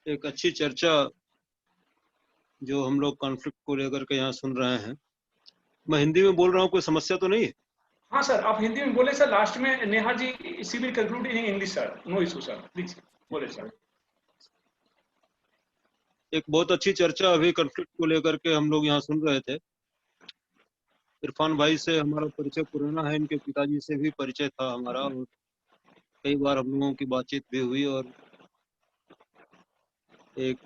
एक अच्छी चर्चा जो हम लोग कॉन्फ्लिक्ट को लेकर के यहाँ सुन रहे हैं। मैं हिंदी में बोल रहा हूँ, कोई समस्या तो नहीं है? हाँ सर, आप हिंदी में बोले सर। लास्ट में Neha ji she will conclude in English sir. No issue sir, please बोले सर। एक बहुत अच्छी चर्चा अभी कॉन्फ्लिक्ट को लेकर के हम लोग यहाँ सुन रहे थे। इरफान भाई से हमारा परिचय पुराना है, इनके पिताजी से भी परिचय था हमारा, और कई बार हम लोगों की बातचीत भी हुई। और एक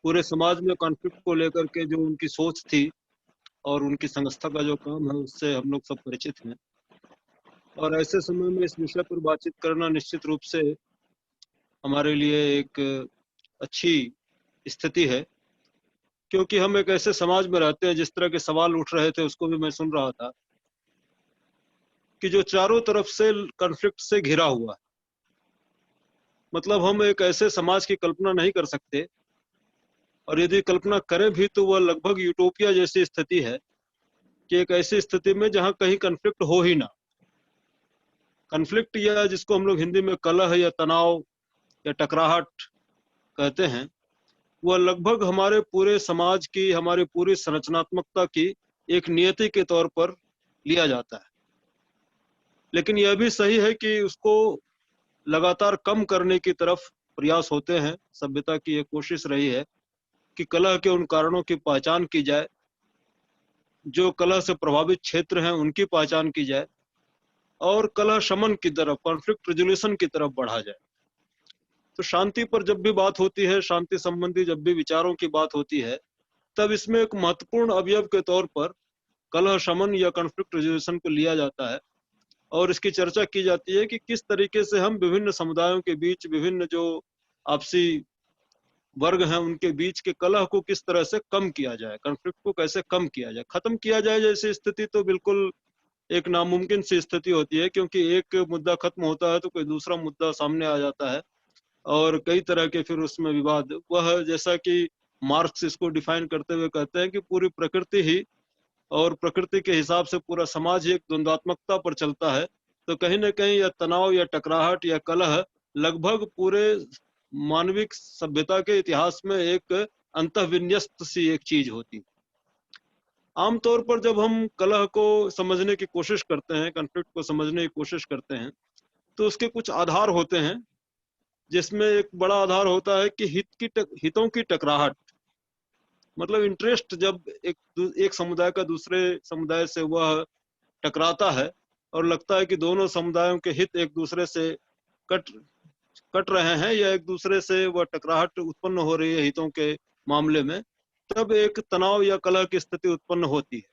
पूरे समाज में कॉन्फ्लिक्ट को लेकर के जो उनकी सोच थी और उनकी संस्था का जो काम है, उससे हम लोग सब परिचित हैं। और ऐसे समय में इस विषय पर बातचीत करना निश्चित रूप से हमारे लिए एक अच्छी स्थिति है, क्योंकि हम एक ऐसे समाज में रहते हैं, जिस तरह के सवाल उठ रहे थे उसको भी मैं सुन रहा था, कि जो चारों तरफ से कॉन्फ्लिक्ट से घिरा हुआ है। मतलब हम एक ऐसे समाज की कल्पना नहीं कर सकते, और यदि कल्पना करें भी तो वह लगभग यूटोपिया जैसी स्थिति है, कि एक ऐसी स्थिति में जहां कहीं कॉन्फ्लिक्ट हो ही ना। कॉन्फ्लिक्ट, या जिसको हम लोग हिंदी में कलह या तनाव या टकराहट कहते हैं, वह लगभग हमारे पूरे समाज की, हमारी पूरी संरचनात्मकता की एक नियति के तौर पर लिया जाता है। लेकिन यह भी सही है कि उसको लगातार कम करने की तरफ प्रयास होते हैं। सभ्यता की एक कोशिश रही है कि कलह के उन कारणों की पहचान की जाए, जो कलह से प्रभावित क्षेत्र हैं उनकी पहचान की जाए, और कलह शमन की तरफ, कॉन्फ्लिक्ट रेजोल्यूशन की तरफ बढ़ा जाए। तो शांति पर जब भी बात होती है, शांति संबंधी जब भी विचारों की बात होती है, तब इसमें एक महत्वपूर्ण अवयव के तौर पर कलह शमन या कॉन्फ्लिक्ट रेजोल्यूशन को लिया जाता है, और इसकी चर्चा की जाती है कि किस तरीके से हम विभिन्न समुदायों के बीच, विभिन्न जो आपसी वर्ग हैं उनके बीच के कलह को किस तरह से कम किया जाए, कॉन्फ्लिक्ट को कैसे कम किया जाए, खत्म किया जाए। जैसी स्थिति तो बिल्कुल एक नामुमकिन सी स्थिति होती है, क्योंकि एक मुद्दा खत्म होता है तो कोई दूसरा मुद्दा सामने आ जाता है, और कई तरह के फिर उसमें विवाद। वह जैसा कि मार्क्स इसको डिफाइन करते हुए कहते हैं कि पूरी प्रकृति ही, और प्रकृति के हिसाब से पूरा समाज ही एक द्वंद्वात्मकता पर चलता है। तो कहीं न कहीं यह तनाव या टकराहट या कलह लगभग पूरे मानविक सभ्यता के इतिहास में एक अंतःविन्यस्त सी एक चीज होती है। आमतौर पर जब हम कलह को समझने की कोशिश करते हैं, कॉन्फ्लिक्ट को समझने की कोशिश करते हैं, तो उसके कुछ आधार होते हैं, जिसमें एक बड़ा आधार होता है कि हितों की टकराहट। मतलब इंटरेस्ट, जब एक समुदाय का दूसरे समुदाय से वह टकराता है, और लगता है कि दोनों समुदायों के हित एक दूसरे से कट कट रहे हैं, या एक दूसरे से वह टकराहट उत्पन्न हो रही है हितों के मामले में, तब एक तनाव या कलह की स्थिति उत्पन्न होती है।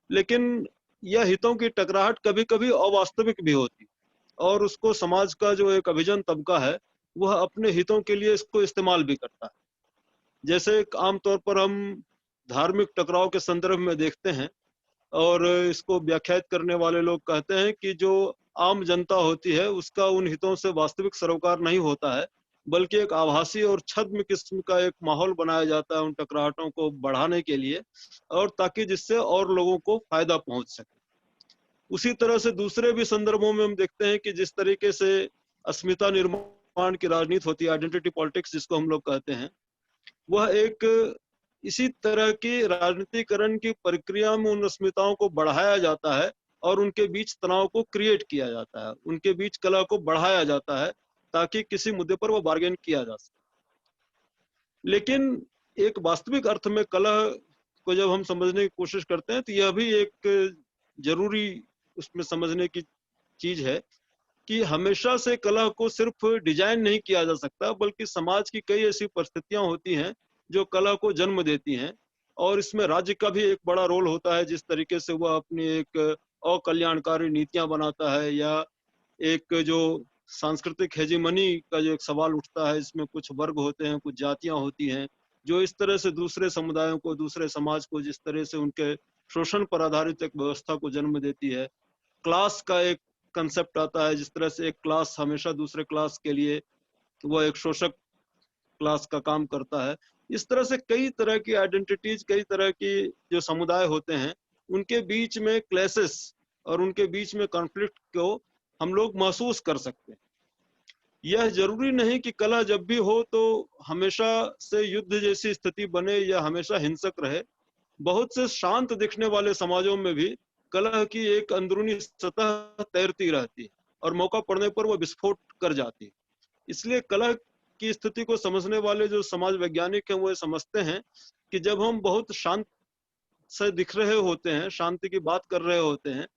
लेकिन यह हितों की टकराहट कभी कभी अवास्तविक भी होती है, और उसको समाज का जो एक अभिजन तबका है, वह अपने हितों के लिए इसको इस्तेमाल भी करता है। जैसे आमतौर पर हम धार्मिक टकराव के संदर्भ में देखते हैं, और इसको व्याख्यात करने वाले लोग कहते हैं कि जो आम जनता होती है उसका उन हितों से वास्तविक सरोकार नहीं होता है, बल्कि एक आभासी और छद्म किस्म का एक माहौल बनाया जाता है उन टकराहटों को बढ़ाने के लिए, और ताकि जिससे और लोगों को फायदा पहुंच सके। उसी तरह से दूसरे भी संदर्भों में हम देखते हैं कि जिस तरीके से अस्मिता निर्माण की राजनीति होती है, आइडेंटिटी पॉलिटिक्स जिसको हम लोग कहते हैं, वह एक इसी तरह की राजनीतिकरण की प्रक्रिया में उन अस्मिताओं को बढ़ाया जाता है, और उनके बीच तनाव को क्रिएट किया जाता है, उनके बीच कलह को बढ़ाया जाता है, ताकि किसी मुद्दे पर वो बार्गेन किया जा सके। लेकिन एक वास्तविक अर्थ में कलह को जब हम समझने की कोशिश करते हैं, तो यह भी एक जरूरी उसमें समझने की चीज है कि हमेशा से कलह को सिर्फ डिजाइन नहीं किया जा सकता, बल्कि समाज की कई ऐसी परिस्थितियां होती हैं जो कलह को जन्म देती हैं, और इसमें राज्य का भी एक बड़ा रोल होता है, जिस तरीके से वह अपनी एक अकल्याणकारी नीतियां बनाता है, या एक जो सांस्कृतिक हेजीमनी का जो एक सवाल उठता है, इसमें कुछ वर्ग होते हैं, कुछ जातियां होती हैं, जो इस तरह से दूसरे समुदायों को, दूसरे समाज को जिस तरह से उनके शोषण पर आधारित एक व्यवस्था को जन्म देती है। क्लास का एक कंसेप्ट आता है, जिस तरह से एक क्लास हमेशा दूसरे क्लास के लिए वह एक शोषक क्लास का काम करता है। इस तरह से कई तरह की आइडेंटिटीज, कई तरह की जो समुदाय होते हैं, उनके बीच में क्लैशेस और उनके बीच में कॉन्फ्लिक्ट को हम लोग महसूस कर सकते हैं। यह जरूरी नहीं कि कलह जब भी हो तो हमेशा से युद्ध जैसी स्थिति बने या हमेशा हिंसक रहे। बहुत से शांत दिखने वाले समाजों में भी कलह की एक अंदरूनी सतह तैरती रहती है और मौका पड़ने पर वो विस्फोट कर जाती है। इसलिए कलह की स्थिति को समझने वाले जो समाज वैज्ञानिक हैं वो ये समझते हैं कि जब हम बहुत शांत से दिख रहे होते हैं, शांति की बात कर रहे होते हैं,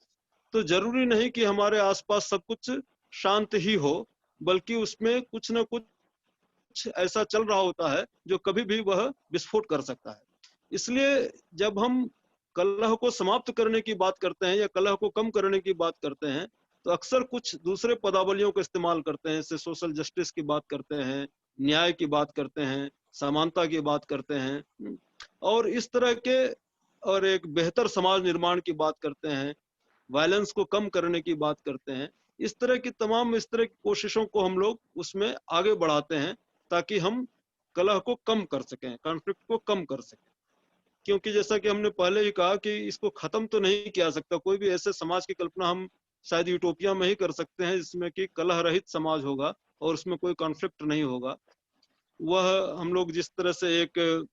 तो जरूरी नहीं कि हमारे आसपास सब कुछ शांत ही हो, बल्कि उसमें कुछ न कुछ ऐसा चल रहा होता है जो कभी भी वह विस्फोट कर सकता है। इसलिए जब हम कलह को समाप्त करने की बात करते हैं या कलह को कम करने की बात करते हैं, तो अक्सर कुछ दूसरे पदावलियों का इस्तेमाल करते हैं, जैसे सोशल जस्टिस की बात करते हैं, न्याय की बात करते हैं, समानता की बात करते हैं, और इस तरह के, और एक बेहतर समाज निर्माण की बात करते हैं, वायलेंस को कम करने की बात करते हैं। इस तरह की तमाम इस तरह की कोशिशों को हम लोग उसमें आगे बढ़ाते हैं ताकि हम कलह को कम कर सकें, कॉन्फ्लिक्ट को कम कर सकें। क्योंकि जैसा कि हमने पहले ही कहा कि इसको खत्म तो नहीं किया सकता, कोई भी ऐसे समाज की कल्पना हम शायद यूटोपिया में ही कर सकते हैं जिसमें कि कलह रहित समाज होगा और उसमें कोई कॉन्फ्लिक्ट नहीं होगा। वह हम लोग जिस तरह से एक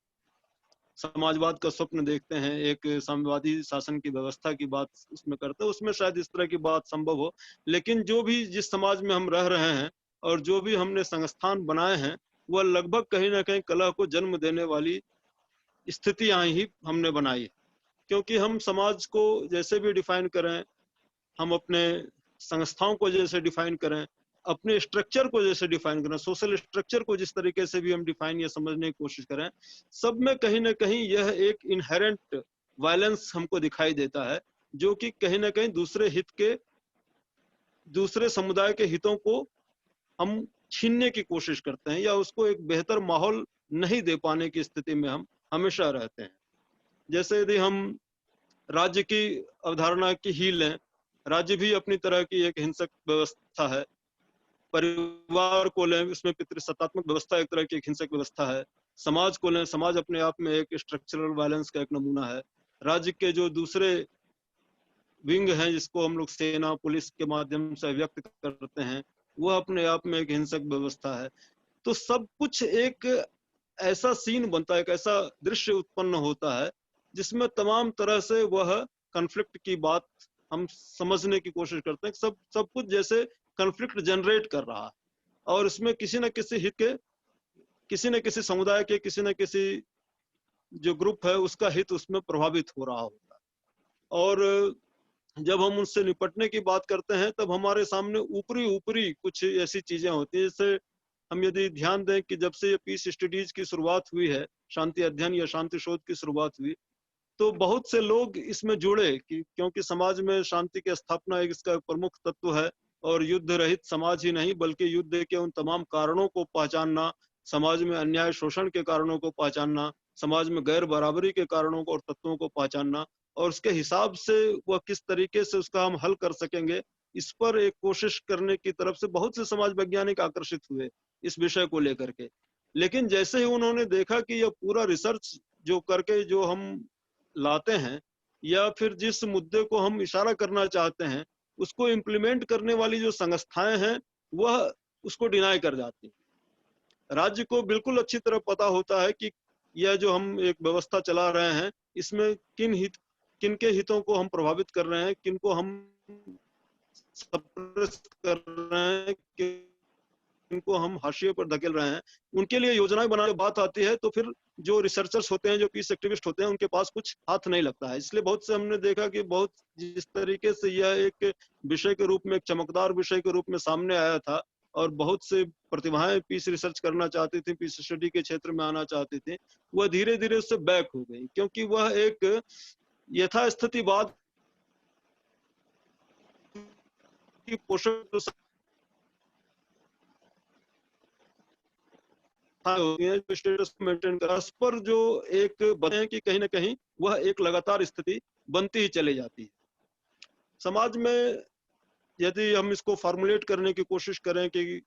समाजवाद का स्वप्न देखते हैं, एक साम्यवादी शासन की व्यवस्था की बात उसमें करते हैं, उसमें शायद इस तरह की बात संभव हो। लेकिन जो भी जिस समाज में हम रह रहे हैं और जो भी हमने संस्थान बनाए हैं, वह लगभग कहीं ना कहीं कलह को जन्म देने वाली स्थितियां ही हमने बनाई है। क्योंकि हम समाज को जैसे भी डिफाइन करें, हम अपने संस्थाओं को जैसे डिफाइन करें, अपने स्ट्रक्चर को जैसे डिफाइन करें, सोशल स्ट्रक्चर को जिस तरीके से भी हम डिफाइन या समझने की कोशिश करें, सब में कहीं ना कहीं यह एक इनहेरेंट वायलेंस हमको दिखाई देता है, जो कि कहीं ना कहीं दूसरे समुदाय के हितों को हम छीनने की कोशिश करते हैं या उसको एक बेहतर माहौल नहीं दे पाने की स्थिति में हम हमेशा रहते हैं। जैसे यदि हम राज्य की अवधारणा की ही लें, राज्य भी अपनी तरह की एक हिंसक व्यवस्था है। परिवार को लें, इसमें पितृसत्तात्मक व्यवस्था एक तरह की एक हिंसक व्यवस्था है। समाज को लें, समाज अपने आप में एक स्ट्रक्चरल वायलेंस का एक नमूना है। राज्य के जो दूसरे विंग हैं, जिसको हम लोग सेना पुलिस के माध्यम से व्यक्त करते हैं, वह अपने आप में एक हिंसक व्यवस्था है। तो सब कुछ एक ऐसा सीन बनता है, एक ऐसा दृश्य उत्पन्न होता है जिसमें तमाम तरह से वह कॉन्फ्लिक्ट की बात हम समझने की कोशिश करते हैं। सब कुछ जैसे कॉन्फ्लिक्ट जनरेट कर रहा है और इसमें किसी न किसी हित के, किसी न किसी समुदाय के, किसी न किसी जो ग्रुप है उसका हित उसमें प्रभावित हो रहा होता है। और जब हम उससे निपटने की बात करते हैं तब हमारे सामने ऊपरी ऊपरी कुछ ऐसी चीजें होती हैं। जैसे हम यदि ध्यान दें कि जब से ये पीस स्टडीज की शुरुआत हुई है, शांति अध्ययन या शांति शोध की शुरुआत हुई, तो बहुत से लोग इसमें जुड़े कि क्योंकि समाज में शांति की स्थापना एक इसका प्रमुख तत्व है। और युद्ध रहित समाज ही नहीं बल्कि युद्ध के उन तमाम कारणों को पहचानना, समाज में अन्याय शोषण के कारणों को पहचानना, समाज में गैर बराबरी के कारणों को और तत्वों को पहचानना, और उसके हिसाब से वह किस तरीके से उसका हम हल कर सकेंगे, इस पर एक कोशिश करने की तरफ से बहुत से समाज वैज्ञानिक आकर्षित हुए इस विषय को लेकर के। लेकिन जैसे ही उन्होंने देखा कि यह पूरा रिसर्च जो करके जो हम लाते हैं या फिर जिस मुद्दे को हम इशारा करना चाहते हैं उसको इम्प्लीमेंट करने वाली जो संस्थाएं हैं वह उसको डिनाई कर जाती हैं। राज्य को बिल्कुल अच्छी तरह पता होता है कि यह जो हम एक व्यवस्था चला रहे हैं इसमें किन के हितों को हम प्रभावित कर रहे हैं, किन को हम सप्रेस कर रहे हैं, इनको हम हाशिए पर धकेल रहे हैं, उनके लिए योजनाएं बनाने की बात आती है तो फिर जो रिसर्चर्स होते हैं, जो पीस एक्टिविस्ट होते हैं, उनके पास कुछ हाथ नहीं लगता है। इसलिए बहुत से हमने देखा कि बहुत जिस तरीके से यह एक विषय के रूप में, एक चमकदार विषय के रूप में सामने आया था और बहुत से प्रतिभाएं पीस रिसर्च करना चाहती थी, पीस स्टडी के क्षेत्र में आना चाहती थी, वह धीरे धीरे उससे बैक हो गई क्योंकि वह एक यथास्थितिवाद की पोषक होती है, जो स्टेटस को मेंटेन कर पर जो एक बने हैं कि कहीं ना कहीं वह एक लगातार स्थिति बनती ही चली जाती है समाज में। यदि हम इसको फॉर्मुलेट करने की कोशिश करें कि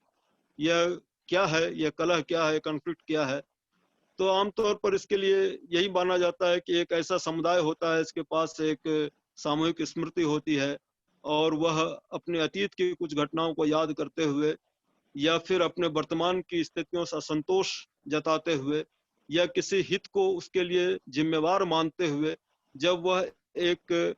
यह क्या है, यह कलह क्या है, कॉन्फ्लिक्ट क्या है, तो आमतौर पर इसके लिए यही माना जाता है कि एक ऐसा समुदाय होता है, इसके पास एक सामूहिक स्मृति होती है और वह अपने अतीत की कुछ घटनाओं को याद करते हुए या फिर अपने वर्तमान की स्थितियों से असंतोष जताते हुए या किसी हित को उसके लिए जिम्मेवार मानते हुए जब वह एक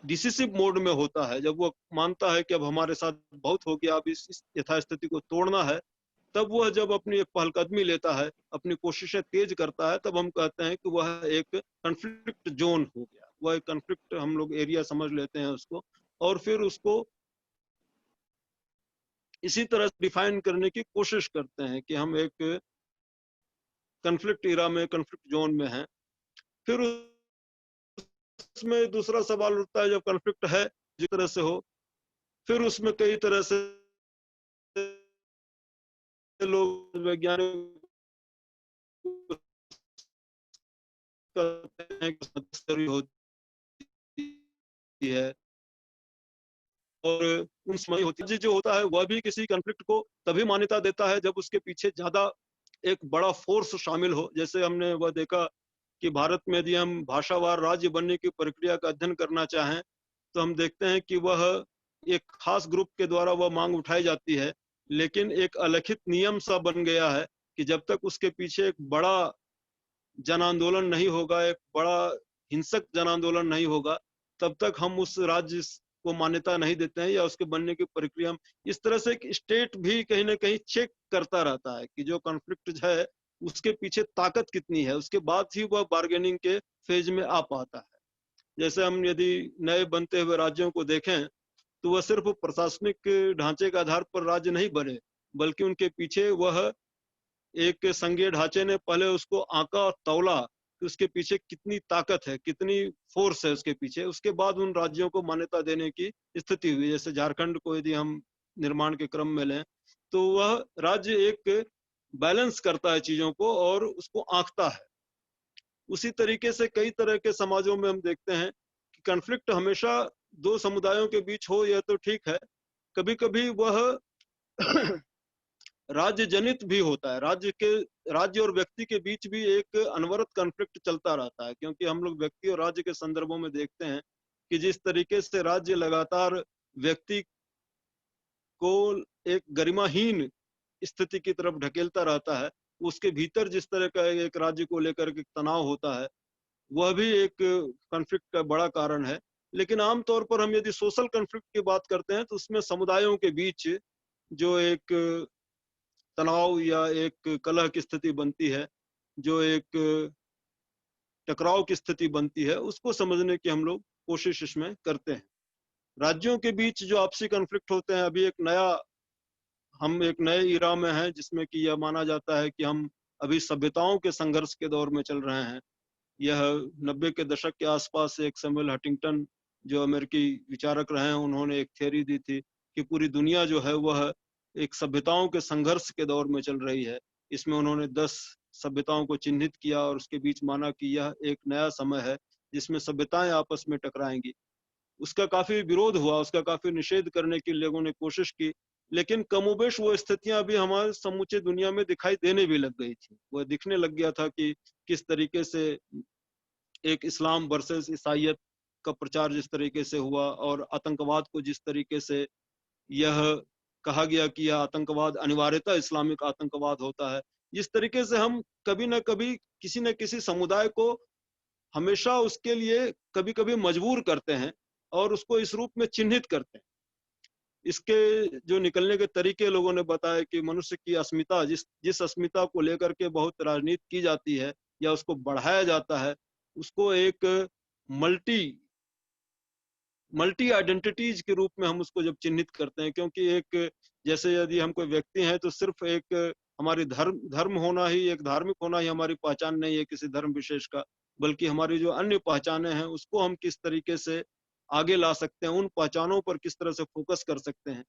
डिसिसिव मोड में होता है, जब वह मानता है कि अब हमारे साथ बहुत हो गया, अब इस यथास्थिति को तोड़ना है, तब वह जब अपनी एक पहलकदमी लेता है, अपनी कोशिशें तेज करता है, तब हम कहते हैं कि वह एक कॉन्फ्लिक्ट जोन हो गया। वह एक कॉन्फ्लिक्ट हम लोग एरिया समझ लेते हैं उसको, और फिर उसको इसी तरह डिफाइन करने की कोशिश करते हैं कि हम एक कॉन्फ्लिक्ट एरा में, कॉन्फ्लिक्ट जोन में हैं। फिर उसमें दूसरा सवाल उठता है, जब कॉन्फ्लिक्ट है जिस तरह से हो, फिर उसमें कई तरह से लोग वैज्ञानिक कहते हैं कि मध्यस्थता होती है और उन समय होती है जो होता है वह भी किसी कॉन्फ्लिक्ट को तभी मान्यता देता है जब उसके पीछे ज्यादा एक बड़ा फोर्स शामिल हो। जैसे हमने वह देखा कि भारत में यदि हम भाषावार राज्य बनने की प्रक्रिया का अध्ययन करना चाहें तो हम देखते हैं कि वह एक खास ग्रुप के द्वारा वह मांग उठाई जाती है, लेकिन एक अलिखित नियम सा बन गया है कि जब तक उसके पीछे एक बड़ा जन आंदोलन नहीं होगा, एक बड़ा हिंसक जन आंदोलन नहीं होगा, तब तक हम उस राज्य को मान्यता नहीं देते हैं या उसके बनने की प्रक्रिया। इस तरह से एक स्टेट भी कहीं ना कहीं चेक करता रहता है कि जो कॉन्फ्लिक्ट है उसके पीछे ताकत कितनी है, उसके बाद ही वह बार्गेनिंग के फेज में आ पाता है। जैसे हम यदि नए बनते हुए राज्यों को देखें तो वह सिर्फ प्रशासनिक ढांचे के आधार पर राज्य नहीं बने, बल्कि उनके पीछे वह एक संघीय ढांचे ने पहले उसको आंका और तौला कि उसके पीछे कितनी ताकत है, कितनी फोर्स है उसके पीछे, उसके बाद उन राज्यों को मान्यता देने की स्थिति हुई। जैसे झारखंड को यदि हम निर्माण के क्रम में लें तो वह राज्य एक बैलेंस करता है चीजों को और उसको आंकता है। उसी तरीके से कई तरह के समाजों में हम देखते हैं कि कॉन्फ्लिक्ट हमेशा दो समुदायों के बीच हो यह तो ठीक है, कभी कभी वह राज्य जनित भी होता है। राज्य और व्यक्ति के बीच भी एक अनवरत कॉन्फ्लिक्ट चलता रहता है, क्योंकि हम लोग व्यक्ति और राज्य के संदर्भों में देखते हैं कि जिस तरीके से राज्य लगातार व्यक्ति को एक गरिमाहीन स्थिति की तरफ ढकेलता रहता है, उसके भीतर जिस तरह का एक राज्य को लेकर के तनाव होता है, वह भी एक कॉन्फ्लिक्ट का बड़ा कारण है। लेकिन आमतौर पर हम यदि सोशल कॉन्फ्लिक्ट की बात करते हैं तो उसमें समुदायों के बीच जो एक तनाव या एक कलह की स्थिति बनती है, जो एक टकराव की स्थिति बनती है, उसको समझने की हम लोग कोशिश इसमें करते हैं। राज्यों के बीच जो आपसी कॉन्फ्लिक्ट होते हैं, अभी हम एक नए इरा में हैं जिसमें कि यह माना जाता है कि हम अभी सभ्यताओं के संघर्ष के दौर में चल रहे हैं। यह 90 के दशक के आसपास एक सैमुअल हंटिंगटन जो अमेरिकी विचारक रहे हैं, उन्होंने एक थ्योरी दी थी कि पूरी दुनिया जो है वह एक सभ्यताओं के संघर्ष के दौर में चल रही है। इसमें उन्होंने 10 सभ्यताओं को चिन्हित किया और उसके बीच माना कि यह एक नया समय है जिसमें सभ्यताएं आपस में टकराएंगी। उसका काफी विरोध हुआ, उसका काफी निषेध करने की लोगों ने कोशिश की, लेकिन कमोबेश वो स्थितियां अभी हमारे समूचे दुनिया में दिखाई देने भी लग गई थी। वह दिखने लग गया था कि किस तरीके से एक इस्लाम वर्सेस ईसाइयत का प्रचार जिस तरीके से हुआ और आतंकवाद को जिस तरीके से यह कहा गया कि यह आतंकवाद अनिवार्यता इस्लामिक आतंकवाद होता है, जिस तरीके से हम कभी ना कभी किसी न किसी समुदाय को हमेशा उसके लिए कभी कभी मजबूर करते हैं और उसको इस रूप में चिन्हित करते हैं। इसके जो निकलने के तरीके लोगों ने बताया कि मनुष्य की अस्मिता, जिस जिस अस्मिता को लेकर के बहुत राजनीति की जाती है या उसको बढ़ाया जाता है, उसको एक मल्टी मल्टी आइडेंटिटीज के रूप में हम उसको जब चिन्हित करते हैं, क्योंकि एक जैसे यदि हम कोई व्यक्ति हैं तो सिर्फ एक हमारी धर्म होना ही, एक धार्मिक होना ही हमारी पहचान नहीं है किसी धर्म विशेष का, बल्कि हमारी जो अन्य पहचानें हैं उसको हम किस तरीके से आगे ला सकते हैं, उन पहचानों पर किस तरह से फोकस कर सकते हैं।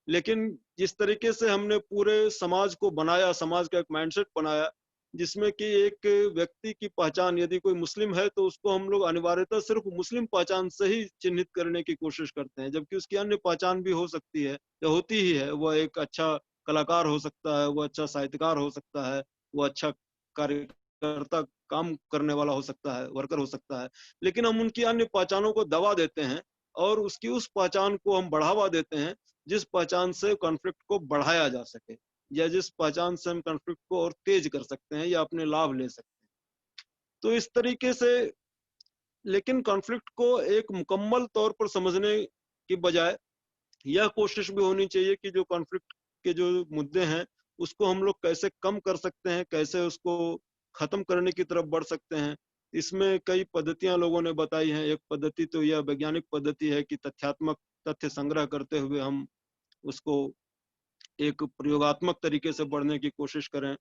लेकिन जिस तरीके से हमने पूरे समाज को बनाया, समाज का एक माइंडसेट बनाया जिसमें कि एक व्यक्ति की पहचान, यदि कोई मुस्लिम है तो उसको हम लोग अनिवार्यतः सिर्फ मुस्लिम पहचान से ही चिन्हित करने की कोशिश करते हैं, जबकि उसकी अन्य पहचान भी हो सकती है या होती ही है। वह एक अच्छा कलाकार हो सकता है, वह अच्छा साहित्यकार हो सकता है, वह अच्छा कार्यकर्ता, काम करने वाला हो सकता है, वर्कर हो सकता है। लेकिन हम उनकी अन्य पहचानों को दबा देते हैं और उसकी उस पहचान को हम बढ़ावा देते हैं जिस पहचान से कॉन्फ्लिक्ट को बढ़ाया जा सके, या जिस पहचान से हम कॉन्फ्लिक्ट को और तेज कर सकते हैं या अपने लाभ ले सकते हैं। तो इस तरीके से, लेकिन कॉन्फ्लिक्ट को एक मुकम्मल तौर पर समझने की बजाय यह कोशिश भी होनी चाहिए कि जो कॉन्फ्लिक्ट के जो मुद्दे हैं उसको हम लोग कैसे कम कर सकते हैं, कैसे उसको खत्म करने की तरफ बढ़ सकते हैं। इसमें कई पद्धतियां लोगों ने बताई हैं। एक पद्धति तो यह वैज्ञानिक पद्धति है कि तथ्यात्मक तथ्य संग्रह करते हुए हम उसको एक प्रयोगात्मक तरीके से बढ़ने की कोशिश करें।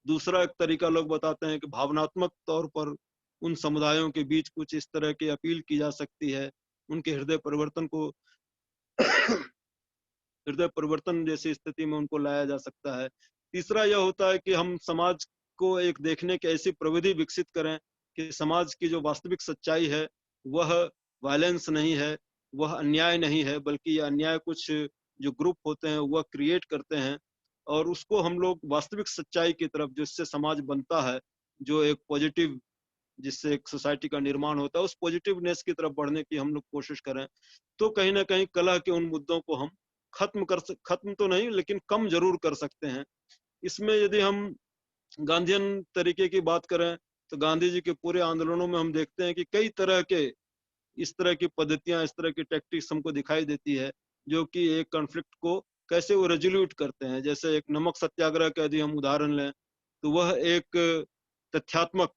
दूसरा एक तरीका लोग बताते हैं कि भावनात्मक तौर पर उन समुदायों के बीच कुछ इस तरह की अपील की जा सकती है, उनके हृदय परिवर्तन को हृदय परिवर्तन जैसी स्थिति में उनको लाया जा सकता है। तीसरा यह होता है कि हम समाज को एक देखने की ऐसी प्रविधि विकसित करें कि समाज की जो वास्तविक सच्चाई है वह वायलेंस नहीं है, वह अन्याय नहीं है, बल्कि यह अन्याय कुछ जो ग्रुप होते हैं वह क्रिएट करते हैं, और उसको हम लोग वास्तविक सच्चाई की तरफ, जिससे समाज बनता है, जो एक पॉजिटिव, जिससे एक सोसाइटी का निर्माण होता है, उस पॉजिटिवनेस की तरफ बढ़ने की हम लोग कोशिश करें। तो कहीं ना कहीं कलह के उन मुद्दों को हम खत्म तो नहीं, लेकिन कम जरूर कर सकते हैं। इसमें यदि हम गांधीयन तरीके की बात करें तो गांधी जी के पूरे आंदोलनों में हम देखते हैं कि कई तरह के इस तरह की पद्धतियां, इस तरह की टैक्टिक्स हमको दिखाई देती है, जो कि एक कॉन्फ्लिक्ट को कैसे वो रेजोल्यूट करते हैं। जैसे एक नमक सत्याग्रह का यदि हम उदाहरण लें तो वह एक तथ्यात्मक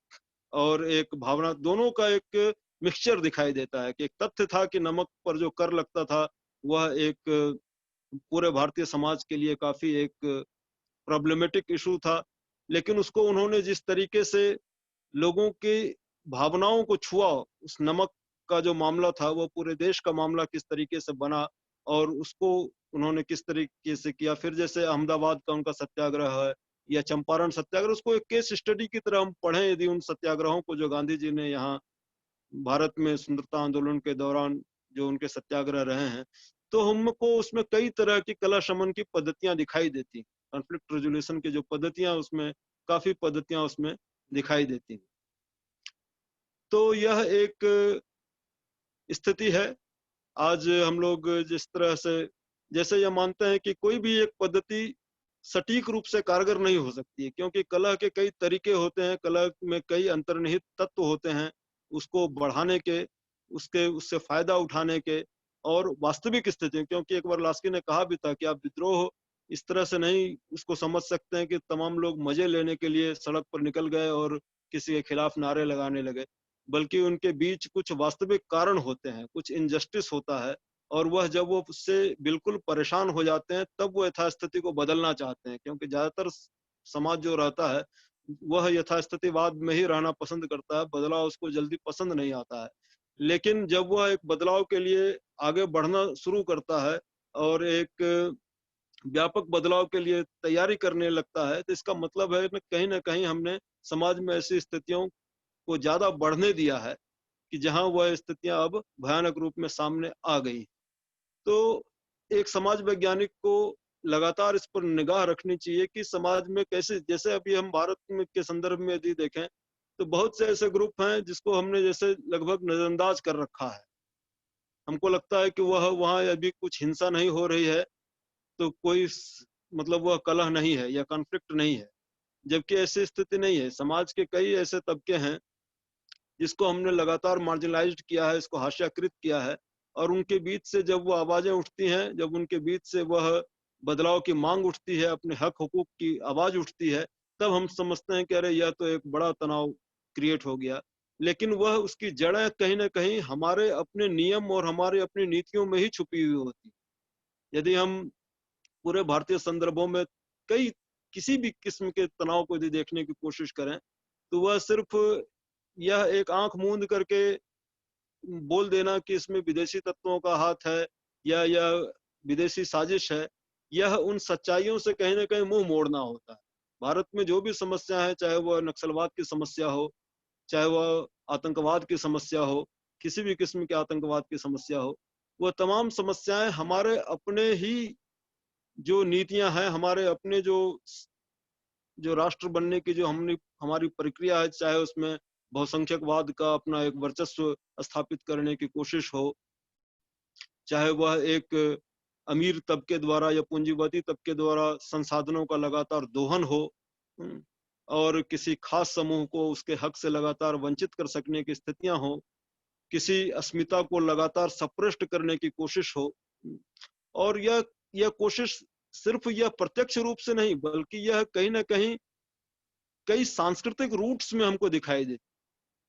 और एक भावना दोनों का एक मिक्सचर दिखाई देता है। कि एक तथ्य था कि नमक पर जो कर लगता था वह एक पूरे भारतीय समाज के लिए काफी एक प्रॉब्लमेटिक इशू था, लेकिन उसको उन्होंने जिस तरीके से लोगों की भावनाओं को छुआ, उस नमक का जो मामला था वो पूरे देश का मामला किस तरीके से बना, और उसको उन्होंने किस तरीके से किया। फिर जैसे अहमदाबाद का उनका सत्याग्रह है या चंपारण सत्याग्रह, उसको एक केस स्टडी की तरह हम पढ़ें यदि उन सत्याग्रहों को जो गांधी जी ने यहाँ भारत में स्वतंत्रता आंदोलन के दौरान जो उनके सत्याग्रह रहे हैं, तो हमको उसमें कई तरह की कला शमन की पद्धतियां दिखाई देती। कॉन्फ्लिक्ट रेजोल्यूशन की जो पद्धतियां उसमें, काफी पद्धतियां उसमें दिखाई देती। तो यह एक स्थिति है। आज हम लोग जिस तरह से, जैसे यह मानते हैं कि कोई भी एक पद्धति सटीक रूप से कारगर नहीं हो सकती है, क्योंकि कलह के कई तरीके होते हैं, कलह में कई अंतर्निहित तत्व होते हैं, उसको बढ़ाने के, उसके उससे फायदा उठाने के, और वास्तविक स्थिति, क्योंकि एक बार लास्की ने कहा भी था कि आप विद्रोह इस तरह से नहीं उसको समझ सकते हैं कि तमाम लोग मजे लेने के लिए सड़क पर निकल गए और किसी के खिलाफ नारे लगाने लगे, बल्कि उनके बीच कुछ वास्तविक कारण होते हैं, कुछ इनजस्टिस होता है, और वह जब वो उससे बिल्कुल परेशान हो जाते हैं तब वो यथास्थिति को बदलना चाहते हैं। क्योंकि ज्यादातर समाज जो रहता है वह यथास्थितिवाद में ही रहना पसंद करता है, बदलाव उसको जल्दी पसंद नहीं आता है। लेकिन जब वह एक बदलाव के लिए आगे बढ़ना शुरू करता है और एक व्यापक बदलाव के लिए तैयारी करने लगता है, तो इसका मतलब है ना कहीं हमने समाज में ऐसी स्थितियों को ज्यादा बढ़ने दिया है कि जहां वह स्थितियां अब भयानक रूप में सामने आ गई। तो एक समाज वैज्ञानिक को लगातार इस पर निगाह रखनी चाहिए कि समाज में कैसे, जैसे अभी हम भारत में के संदर्भ में यदि देखें तो बहुत से ऐसे ग्रुप हैं जिसको हमने जैसे लगभग नजरअंदाज कर रखा है। हमको लगता है कि वह वहां अभी कुछ हिंसा नहीं हो रही है, तो कोई मतलब वह कलह नहीं है या कॉन्फ्लिक्ट नहीं है, जबकि ऐसी स्थिति नहीं है। समाज के कई ऐसे तबके हैं जिसको हमने लगातार मार्जिनलाइज्ड किया है, इसको हाशियाकृत किया है, और उनके बीच से जब वो आवाजें उठती हैं, जब उनके बीच से वह बदलाव की मांग उठती है, अपने हक हुकूक की आवाज उठती है, तब हम समझते हैं कि अरे यह तो एक बड़ा तनाव क्रिएट हो गया। लेकिन वह उसकी जड़ें कहीं ना कहीं हमारे अपने नियम और हमारे अपनी नीतियों में ही छुपी हुई होती। यदि हम पूरे भारतीय संदर्भों में कई किसी भी किस्म के तनाव को यदि देखने की कोशिश करें तो वह सिर्फ यह एक आंख मूंद करके बोल देना कि इसमें विदेशी तत्वों का हाथ है या यह विदेशी साजिश है, यह उन सच्चाइयों से कहीं ना कहीं मुंह मोड़ना होता है। भारत में जो भी समस्या है, चाहे वह नक्सलवाद की समस्या हो, चाहे वह आतंकवाद की समस्या हो, किसी भी किस्म के आतंकवाद की समस्या हो, वह तमाम समस्याएं हमारे अपने ही जो नीतियां हैं, हमारे अपने जो जो राष्ट्र बनने की जो हमने हमारी प्रक्रिया है, चाहे उसमें बहुसंख्यकवाद का अपना एक वर्चस्व स्थापित करने की कोशिश हो, चाहे वह एक अमीर तबके द्वारा या पूंजीवादी तबके द्वारा संसाधनों का लगातार दोहन हो, और किसी खास समूह को उसके हक से लगातार वंचित कर सकने की स्थितियां हो, किसी अस्मिता को लगातार सप्रेस्ट करने की कोशिश हो। और यह कोशिश सिर्फ यह प्रत्यक्ष रूप से नहीं, बल्कि यह कहीं ना कहीं कई सांस्कृतिक रूट्स में हमको दिखाई देती।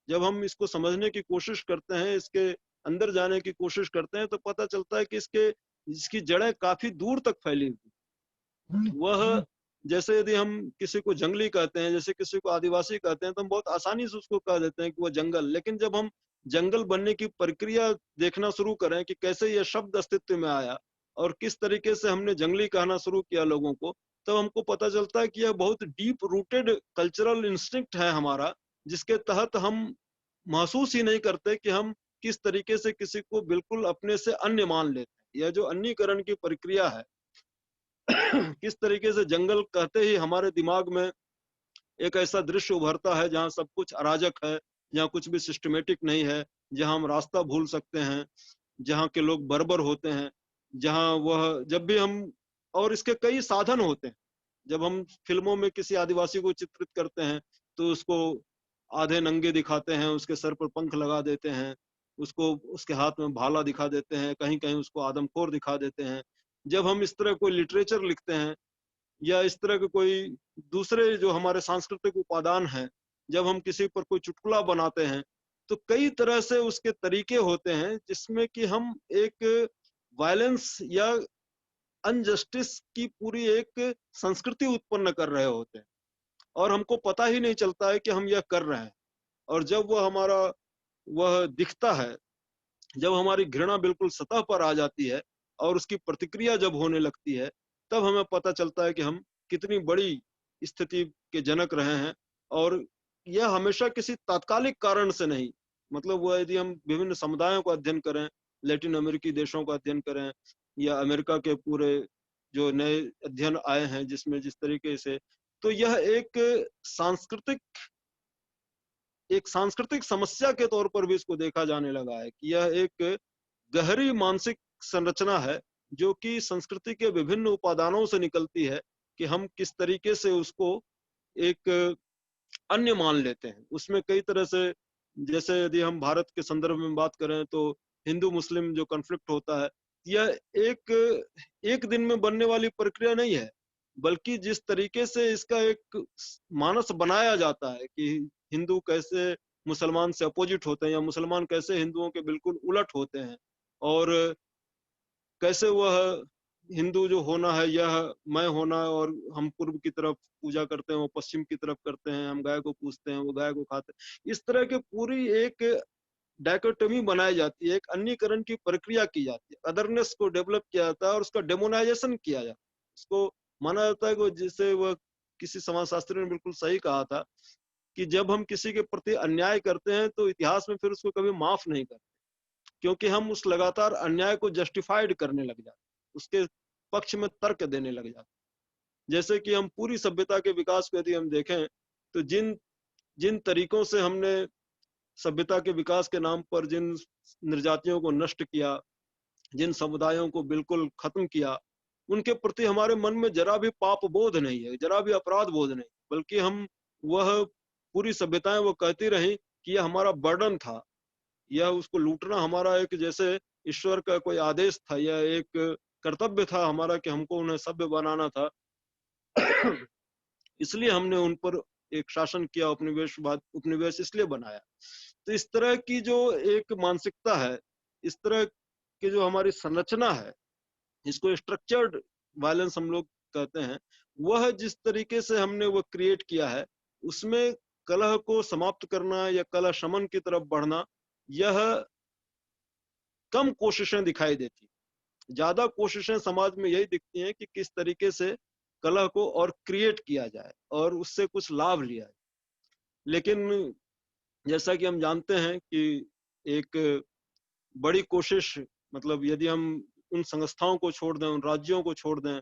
जब हम इसको समझने की कोशिश करते हैं, इसके अंदर जाने की कोशिश करते हैं, तो पता चलता है कि इसकी जड़ें काफी दूर तक फैली हुई। वह जैसे यदि हम किसी को जंगली कहते हैं, जैसे किसी को आदिवासी कहते हैं, तो हम बहुत आसानी से उसको कह देते हैं कि वह जंगल। लेकिन जब हम जंगल बनने की प्रक्रिया देखना शुरू करें कि कैसे यह शब्द अस्तित्व में आया और किस तरीके से हमने जंगली कहना शुरू किया लोगों को, तब हमको पता चलता है कि यह बहुत डीप रूटेड कल्चरल इंस्टिंक्ट है हमारा, जिसके तहत हम महसूस ही नहीं करते कि हम किस तरीके से किसी को बिल्कुल अपने से अन्य मान लेते हैं। यह जो अन्यीकरण की प्रक्रिया है, किस तरीके से जंगल कहते ही हमारे दिमाग में एक ऐसा दृश्य उभरता है जहां सब कुछ अराजक है, जहां कुछ भी सिस्टमेटिक नहीं है, जहां हम रास्ता भूल सकते हैं, जहां के लोग बर्बर होते हैं, जहां वह जब भी हम, और इसके कई साधन होते हैं। जब हम फिल्मों में किसी आदिवासी को चित्रित करते हैं तो उसको आधे नंगे दिखाते हैं, उसके सर पर पंख लगा देते हैं, उसको उसके हाथ में भाला दिखा देते हैं, कहीं कहीं उसको आदमखोर दिखा देते हैं। जब हम इस तरह कोई लिटरेचर लिखते हैं या इस तरह के कोई दूसरे जो हमारे सांस्कृतिक उपादान हैं, जब हम किसी पर कोई चुटकुला बनाते हैं, तो कई तरह से उसके तरीके होते हैं जिसमें कि हम एक वायलेंस या अनजस्टिस की पूरी एक संस्कृति उत्पन्न कर रहे होते हैं, और हमको पता ही नहीं चलता है कि हम यह कर रहे हैं। और जब वह दिखता है, जब हमारी घृणा बिल्कुल सतह पर आ जाती है और उसकी प्रतिक्रिया जब होने लगती है, तब हमें पता चलता है कि हम कितनी बड़ी स्थिति के जनक रहे हैं। और यह हमेशा किसी तात्कालिक कारण से नहीं, मतलब वह यदि हम विभिन्न समुदायों का अध्ययन करें, लैटिन अमेरिकी देशों का अध्ययन करें, या अमेरिका के पूरे जो नए अध्ययन आए हैं जिसमें जिस तरीके से, तो यह एक सांस्कृतिक समस्या के तौर पर भी इसको देखा जाने लगा है कि यह एक गहरी मानसिक संरचना है जो कि संस्कृति के विभिन्न उपादानों से निकलती है, कि हम किस तरीके से उसको एक अन्य मान लेते हैं। उसमें कई तरह से, जैसे यदि हम भारत के संदर्भ में बात करें तो हिंदू मुस्लिम जो कॉन्फ्लिक्ट होता है, यह एक दिन में बनने वाली प्रक्रिया नहीं है, बल्कि जिस तरीके से इसका एक मानस बनाया जाता है कि हिंदू कैसे मुसलमान से अपोजिट होते हैं, या मुसलमान कैसे हिंदुओं के बिल्कुल उलट होते हैं, और कैसे वह हिंदू जो होना है यह मैं होना, और हम पूर्व की तरफ पूजा करते हैं, वो पश्चिम की तरफ करते हैं, हम गाय को पूजते हैं, वो गाय को खाते हैं। इस तरह की पूरी एक डायकोटमी बनाई जाती है, एक अन्यीकरण की प्रक्रिया की जाती है, अदरनेस को डेवलप किया जाता है और उसका डेमोनाइजेशन किया जाता है। उसको माना जाता है कि जिसे वह किसी समाजशास्त्री ने बिल्कुल सही कहा था कि जब हम किसी के प्रति अन्याय करते हैं तो इतिहास में फिर उसको कभी माफ नहीं करते, क्योंकि हम उस लगातार अन्याय को जस्टिफाइड करने लग जाते, उसके पक्ष में तर्क देने लग जाते। जैसे कि हम पूरी सभ्यता के विकास को यदि हम देखें, तो जिन जिन तरीकों से हमने सभ्यता के विकास के नाम पर जिन निर्जातियों को नष्ट किया, जिन समुदायों को बिल्कुल खत्म किया, उनके प्रति हमारे मन में जरा भी पाप बोध नहीं है, जरा भी अपराध बोध नहीं, बल्कि हम वह पूरी सभ्यताएं वो कहती रही कि यह हमारा बर्डन था, यह उसको लूटना हमारा एक जैसे ईश्वर का कोई आदेश था, यह एक कर्तव्य था हमारा कि हमको उन्हें सभ्य बनाना था। इसलिए हमने उन पर एक शासन किया, उपनिवेश इसलिए बनाया। तो इस तरह की जो एक मानसिकता है, इस तरह की जो हमारी संरचना है, इसको स्ट्रक्चर्ड वायलेंस हम लोग कहते हैं, वह जिस तरीके से हमने वो क्रिएट किया है, उसमें कलह को समाप्त करना या कलह शमन की तरफ बढ़ना, यह कम कोशिशें दिखाई देती। ज्यादा कोशिशें समाज में यही दिखती हैं कि किस तरीके से कलह को और क्रिएट किया जाए और उससे कुछ लाभ लिया जाए। लेकिन जैसा कि हम जानते हैं कि एक बड़ी कोशिश, मतलब यदि हम उन संस्थाओं को छोड़ दें, उन राज्यों को छोड़ दें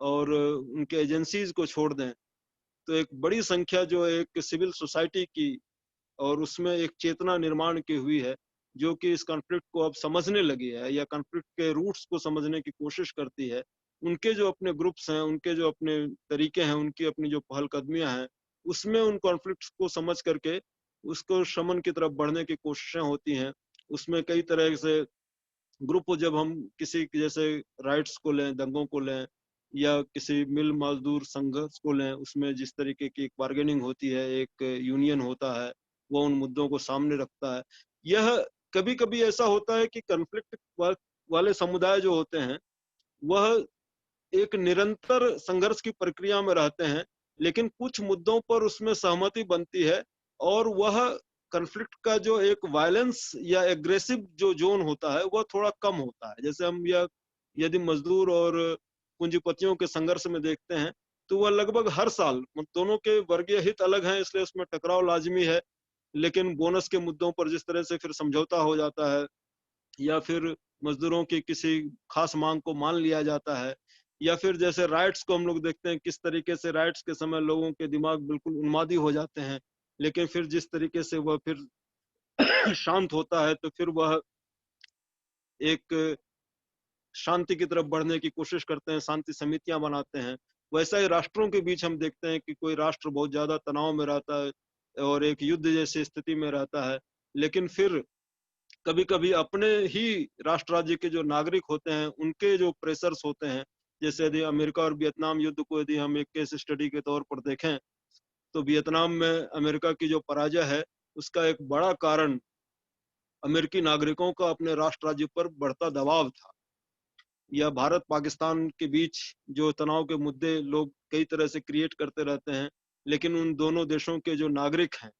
और उनके एजेंसीज को छोड़ दें, तो एक बड़ी संख्या जो एक सिविल सोसाइटी की और उसमें एक चेतना निर्माण की हुई है, जो कि इस कॉन्फ्लिक्ट को अब समझने लगी है या कॉन्फ्लिक्ट के रूट्स को समझने की कोशिश करती है, उनके जो अपने ग्रुप्स हैं, उनके जो अपने तरीके हैं, उनकी अपनी जो पहलकदमियां हैं, उसमें उन कॉन्फ्लिक्ट्स को समझ करके उसको शमन की तरफ बढ़ने की कोशिशें होती हैं। उसमें कई तरह से ग्रुप, जब हम किसी जैसे राइट्स को लें, दंगों को लें, या किसी मिल मजदूर संघर्ष को लें, उसमें जिस तरीके की एक बार्गेनिंग होती है, एक यूनियन होता है, वो उन मुद्दों को सामने रखता है। यह कभी-कभी ऐसा होता है कि कॉन्फ्लिक्ट वाले समुदाय जो होते हैं, वह एक निरंतर संघर्ष की प्रक्रिया में रहते हैं, लेकिन कुछ मुद्दों पर उसमें सहमति बनती है, और वह कॉन्फ्लिक्ट का जो एक वायलेंस या एग्रेसिव जो जोन होता है, वह थोड़ा कम होता है। जैसे हम यह यदि मजदूर और पूंजीपतियों के संघर्ष में देखते हैं, तो वह लगभग हर साल दोनों के वर्गीय हित अलग हैं, इसलिए उसमें टकराव लाजमी है। लेकिन बोनस के मुद्दों पर जिस तरह से फिर समझौता हो जाता है, या फिर मजदूरों की किसी खास मांग को मान लिया जाता है, या फिर जैसे राइट्स को हम लोग देखते हैं, किस तरीके से राइट्स के समय लोगों के दिमाग बिल्कुल उन्मादी हो जाते हैं, लेकिन फिर जिस तरीके से वह फिर शांत होता है, तो फिर वह एक शांति की तरफ बढ़ने की कोशिश करते हैं, शांति समितियां बनाते हैं। वैसा ही राष्ट्रों के बीच हम देखते हैं कि कोई राष्ट्र बहुत ज्यादा तनाव में रहता है और एक युद्ध जैसी स्थिति में रहता है, लेकिन फिर कभी-कभी अपने ही राष्ट्र राज्य के जो नागरिक होते हैं, उनके जो प्रेशर्स होते हैं, जैसे यदि अमेरिका और वियतनाम युद्ध को यदि हम एक केस स्टडी के तौर पर देखें, तो वियतनाम में अमेरिका की जो पराजय है, उसका एक बड़ा कारण अमेरिकी नागरिकों का अपने राष्ट्र राज्य पर बढ़ता दबाव था। या भारत पाकिस्तान के बीच जो तनाव के मुद्दे लोग कई तरह से क्रिएट करते रहते हैं, लेकिन उन दोनों देशों के जो नागरिक हैं,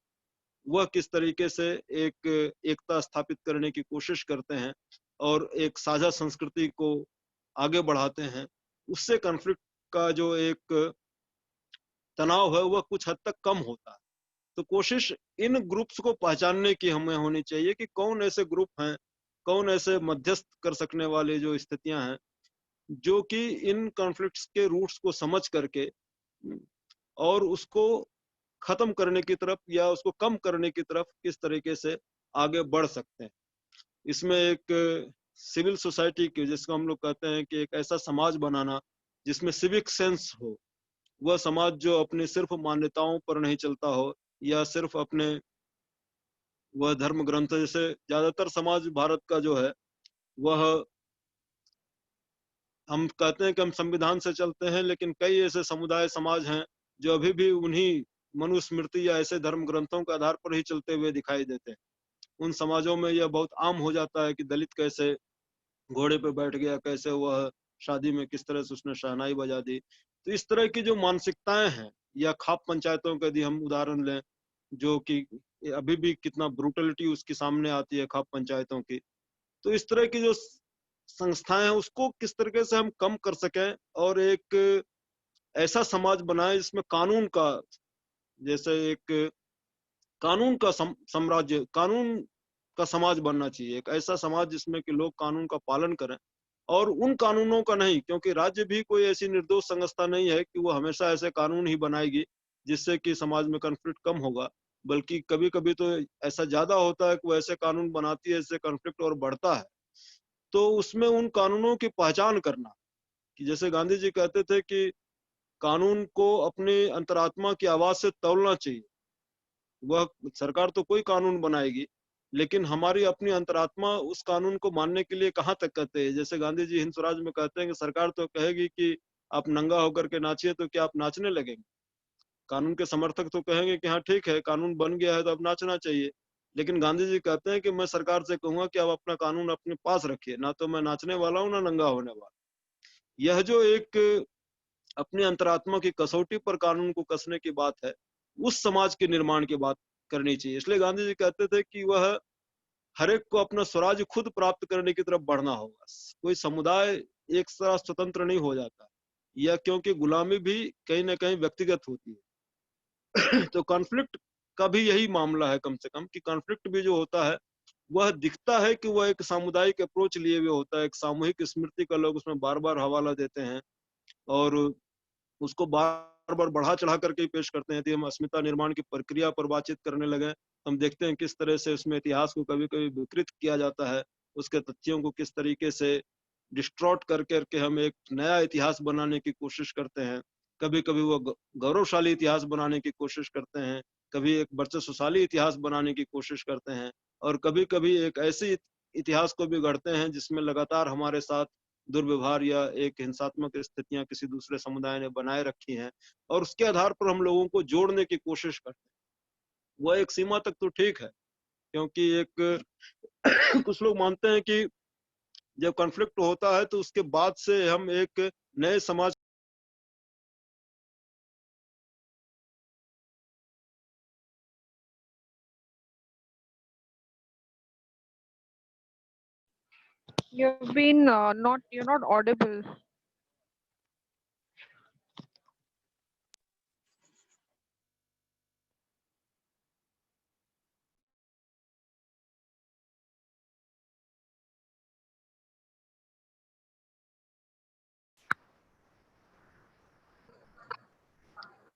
वह किस तरीके से एक एकता स्थापित करने की कोशिश करते हैं और एक साझा संस्कृति को आगे बढ़ाते हैं, उससे कॉन्फ्लिक्ट का जो एक तनाव है, वह कुछ हद तक कम होता है। तो कोशिश इन ग्रुप्स को पहचानने की हमें होनी चाहिए कि कौन ऐसे ग्रुप हैं, कौन ऐसे मध्यस्थ कर सकने वाले जो स्थितियां हैं, जो कि इन कॉन्फ्लिक्ट्स के रूट्स को समझ करके और उसको खत्म करने की तरफ या उसको कम करने की तरफ किस तरीके से आगे बढ़ सकते हैं। इसमें एक सिविल सोसाइटी की, जिसको हम लोग कहते हैं कि एक ऐसा समाज बनाना जिसमें सिविक सेंस हो, वह समाज जो अपनी सिर्फ मान्यताओं पर नहीं चलता हो, या सिर्फ अपने वह धर्म ग्रंथ, जैसे ज्यादातर समाज भारत का जो है, वह हम कहते हैं कि हम संविधान से चलते हैं, लेकिन कई ऐसे समुदाय समाज हैं जो अभी भी उन्हीं मनुस्मृति या ऐसे धर्म ग्रंथों के आधार पर ही चलते हुए दिखाई देते हैं। उन समाजों में यह बहुत आम हो जाता है कि दलित कैसे घोड़े पे बैठ गया, कैसे वह शादी में किस तरह से उसने शहनाई बजा दी। तो इस तरह की जो मानसिकताएं हैं, या खाप पंचायतों का यदि हम उदाहरण लें, जो कि अभी भी कितना ब्रुटलिटी उसकी सामने आती है खाप पंचायतों की, तो इस तरह की जो संस्थाएं हैं, उसको किस तरीके से हम कम कर सकें और एक ऐसा समाज बनाए जिसमें कानून का, जैसे एक कानून का साम्राज्य, कानून का समाज बनना चाहिए। एक ऐसा समाज जिसमें कि लोग कानून का पालन करें, और उन कानूनों का नहीं, क्योंकि राज्य भी कोई ऐसी निर्दोष संस्था नहीं है कि वो हमेशा ऐसे कानून ही बनाएगी जिससे कि समाज में कॉन्फ्लिक्ट कम होगा। बल्कि कभी-कभी तो ऐसा ज्यादा होता है कि वो ऐसे कानून बनाती है जिससे कॉन्फ्लिक्ट और बढ़ता है। तो उसमें उन कानूनों की पहचान करना, कि जैसे गांधी जी कहते थे कि कानून को अपनी अंतरात्मा की आवाज से तौलना चाहिए। वह सरकार तो कोई कानून बनाएगी, लेकिन हमारी अपनी अंतरात्मा उस कानून को मानने के लिए कहाँ तक कहते हैं। जैसे गांधी जी हिंद स्वराज में कहते हैं कि सरकार तो कहेगी कि आप नंगा होकर के नाचिए, तो क्या आप नाचने लगेंगे? कानून के समर्थक तो कहेंगे कि हाँ ठीक है, कानून बन गया है तो अब नाचना चाहिए। लेकिन गांधी जी कहते हैं कि मैं सरकार से कहूंगा कि आप अपना कानून अपने पास रखिए, ना तो मैं नाचने वाला हूँ, ना नंगा होने वाला। यह जो एक अपनी अंतरात्मा की कसौटी पर कानून को कसने की बात है, उस समाज के निर्माण की बात करनी चाहिए। इसलिए गांधी जी कहते थे कि वह हर एक को अपना स्वराज खुद प्राप्त करने की तरफ बढ़ना होगा। कोई समुदाय एक तरह स्वतंत्र नहीं हो जाता, या क्योंकि गुलामी भी कहीं ना कहीं व्यक्तिगत होती है। तो कॉन्फ्लिक्ट का भी यही मामला है, कम से कम, कि कॉन्फ्लिक्ट भी जो होता है, वह दिखता है कि वह एक सामुदायिक अप्रोच लिए हुए होता है, एक सामूहिक स्मृति का लोग उसमें बार बार हवाला देते हैं, और उसको बार बार बढ़ा चढ़ा करके पेश करते हैं। यदि हम अस्मिता निर्माण की प्रक्रिया पर बातचीत करने लगे, हम देखते हैं किस तरह से उसमें इतिहास को कभी कभी विकृत किया जाता है, उसके तथ्यों को किस तरीके से डिस्ट्रॉट कर करके हम एक नया इतिहास बनाने की कोशिश करते हैं। कभी कभी वो गौरवशाली इतिहास बनाने की कोशिश करते हैं, कभी एक वर्चस्वशाली इतिहास बनाने की कोशिश करते हैं, और कभी कभी एक ऐसी इतिहास को भी गढ़ते हैं जिसमें लगातार हमारे साथ दुर्व्यवहार या एक हिंसात्मक स्थितियां किसी दूसरे समुदाय ने बनाए रखी हैं, और उसके आधार पर हम लोगों को जोड़ने की कोशिश करते हैं। वह एक सीमा तक तो ठीक है, क्योंकि एक कुछ लोग मानते हैं कि जब कॉन्फ्लिक्ट होता है तो उसके बाद से हम एक नए समाज you're not audible.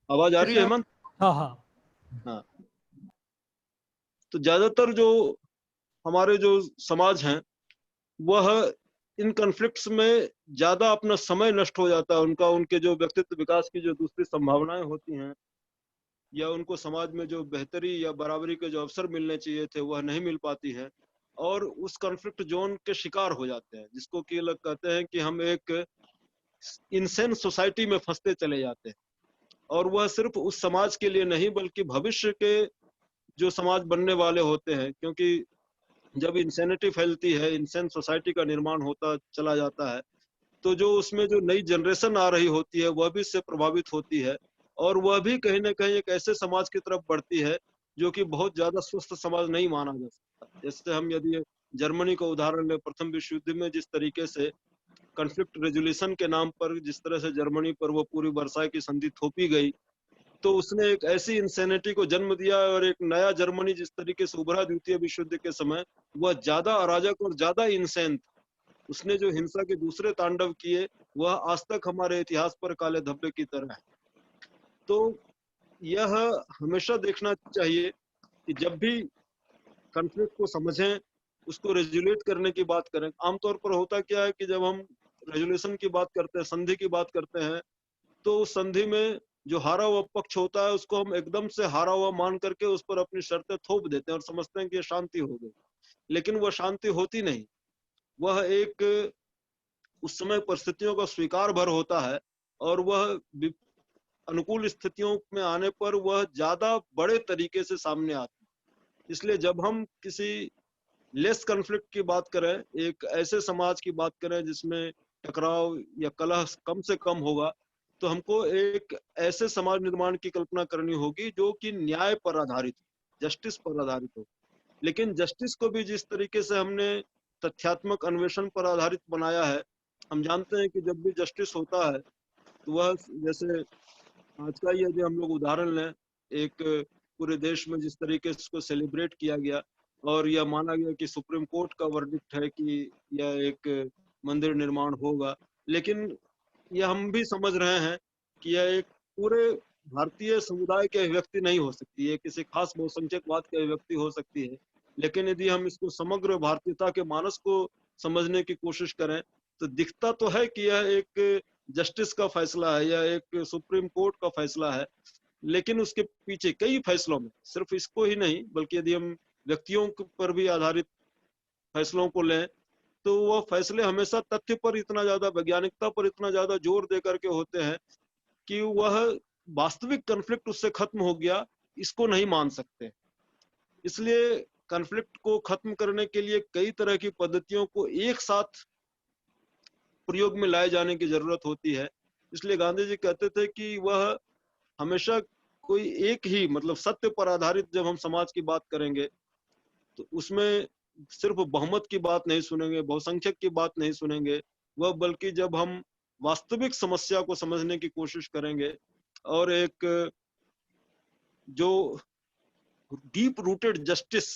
आवाज आ रही है हेमंत? हाँ हाँ हाँ, तो ज्यादातर जो हमारे जो समाज हैं वह इन कॉन्फ्लिक्ट्स में ज्यादा अपना समय नष्ट हो जाता है उनका, उनके जो व्यक्तित्व विकास की जो दूसरी संभावनाएं होती हैं, या उनको समाज में जो बेहतरी या बराबरी के जो अवसर मिलने चाहिए थे वह नहीं मिल पाती है, और उस कॉन्फ्लिक्ट जोन के शिकार हो जाते हैं, जिसको कि लोग कहते हैं कि हम एक इंसेन सोसाइटी में फंसते चले जाते हैं। और वह सिर्फ उस समाज के लिए नहीं बल्कि भविष्य के जो समाज बनने वाले होते हैं, क्योंकि जब इंसेनिटी फैलती है, इंसेन सोसाइटी का निर्माण होता चला जाता है, तो जो उसमें जो नई जनरेशन आ रही होती है वह भी इससे प्रभावित होती है, और वह भी कहीं ना कहीं एक ऐसे समाज की तरफ बढ़ती है जो कि बहुत ज्यादा स्वस्थ समाज नहीं माना जा सकता। जैसे हम यदि जर्मनी का उदाहरण लें, प्रथम विश्व युद्ध में जिस तरीके से कॉन्फ्लिक्ट रेजोल्यूशन के नाम पर जिस तरह से जर्मनी पर वो पूरी वर्साई की संधि थोपी गई, तो उसने एक ऐसी इंसेनिटी को जन्म दिया, और एक नया जर्मनी जिस तरीके से उभरा द्वितीय विश्व युद्ध के समय, वह ज्यादा अराजक और ज्यादा इंसेन था। उसने जो हिंसा के दूसरे तांडव किए वह आज तक हमारे इतिहास पर काले धब्बे की तरह है। तो यह हमेशा देखना चाहिए कि जब भी कॉन्फ्लिक्ट को समझें, उसको रेजुलेट करने की बात करें। आमतौर पर होता क्या है कि जब हम रेजुलेशन की बात करते हैं, संधि की बात करते हैं, तो उस संधि में जो हारा हुआ पक्ष होता है उसको हम एकदम से हारा हुआ मान करके उस पर अपनी शर्तें थोप देते हैं और समझते हैं कि ये शांति हो गई, लेकिन वह शांति होती नहीं। वह एक उस समय परिस्थितियों का स्वीकार भर होता है, और वह अनुकूल स्थितियों में आने पर वह ज्यादा बड़े तरीके से सामने आती है। इसलिए जब हम किसी लेस कॉन्फ्लिक्ट की बात करें, एक ऐसे समाज की बात करें जिसमें टकराव या कलह कम से कम होगा, तो हमको एक ऐसे समाज निर्माण की कल्पना करनी होगी जो कि न्याय पर आधारित हो, जस्टिस पर आधारित हो। लेकिन जस्टिस को भी जिस तरीके से हमने तथ्यात्मक अन्वेषण पर आधारित बनाया है, हम जानते हैं कि जब भी जस्टिस होता है तो वह, जैसे आज का यदि हम लोग उदाहरण लें, एक पूरे देश में जिस तरीके से इसको सेलिब्रेट किया गया और यह माना गया कि सुप्रीम कोर्ट का वर्डिक्ट है कि यह एक मंदिर निर्माण होगा, लेकिन यह हम भी समझ रहे हैं कि यह एक पूरे भारतीय समुदाय की अभिव्यक्ति नहीं हो सकती है, किसी खास बहुसंख्यकवाद की अभिव्यक्ति हो सकती है। लेकिन यदि हम इसको समग्र भारतीयता के मानस को समझने की कोशिश करें तो दिखता तो है कि यह एक जस्टिस का फैसला है या एक सुप्रीम कोर्ट का फैसला है, लेकिन उसके पीछे कई फैसलों में, सिर्फ इसको ही नहीं बल्कि यदि हम व्यक्तियों पर भी आधारित फैसलों को लें, तो वह फैसले हमेशा तथ्य पर इतना ज्यादा, वैज्ञानिकता पर इतना ज्यादा जोर दे करके होते हैं कि वह वास्तविक कॉन्फ्लिक्ट उससे खत्म हो गया इसको नहीं मान सकते। इसलिए कॉन्फ्लिक्ट को खत्म करने के लिए कई तरह की पद्धतियों को एक साथ प्रयोग में लाए जाने की जरूरत होती है। इसलिए गांधी जी कहते थे कि वह हमेशा कोई एक ही, मतलब सत्य पर आधारित जब हम समाज की बात करेंगे तो उसमें सिर्फ बहुमत की बात नहीं सुनेंगे, बहुसंख्यक की बात नहीं सुनेंगे, वह बल्कि जब हम वास्तविक समस्या को समझने की कोशिश करेंगे और एक जो डीप रूटेड जस्टिस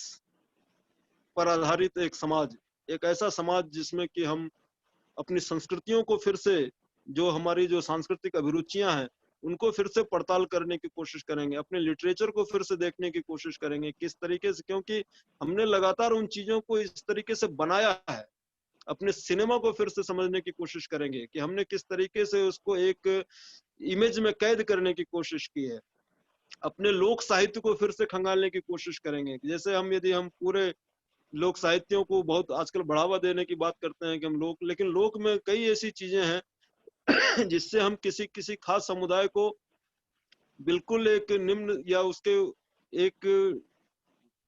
पर आधारित एक समाज, एक ऐसा समाज जिसमें कि हम अपनी संस्कृतियों को फिर से, जो हमारी जो सांस्कृतिक अभिरुचियां हैं उनको फिर से पड़ताल करने की कोशिश करेंगे, अपने लिटरेचर को फिर से देखने की कोशिश करेंगे किस तरीके से, क्योंकि हमने लगातार उन चीजों को इस तरीके से बनाया है। अपने सिनेमा को फिर से समझने की कोशिश करेंगे कि हमने किस तरीके से उसको एक इमेज में कैद करने की कोशिश की है। अपने लोक साहित्य को फिर से खंगालने की कोशिश करेंगे। जैसे यदि हम पूरे लोक साहित्यों को बहुत आजकल बढ़ावा देने की बात करते हैं कि हम लोग, लेकिन लोक में कई ऐसी चीजें हैं जिससे हम किसी किसी खास समुदाय को बिल्कुल एक निम्न या उसके एक,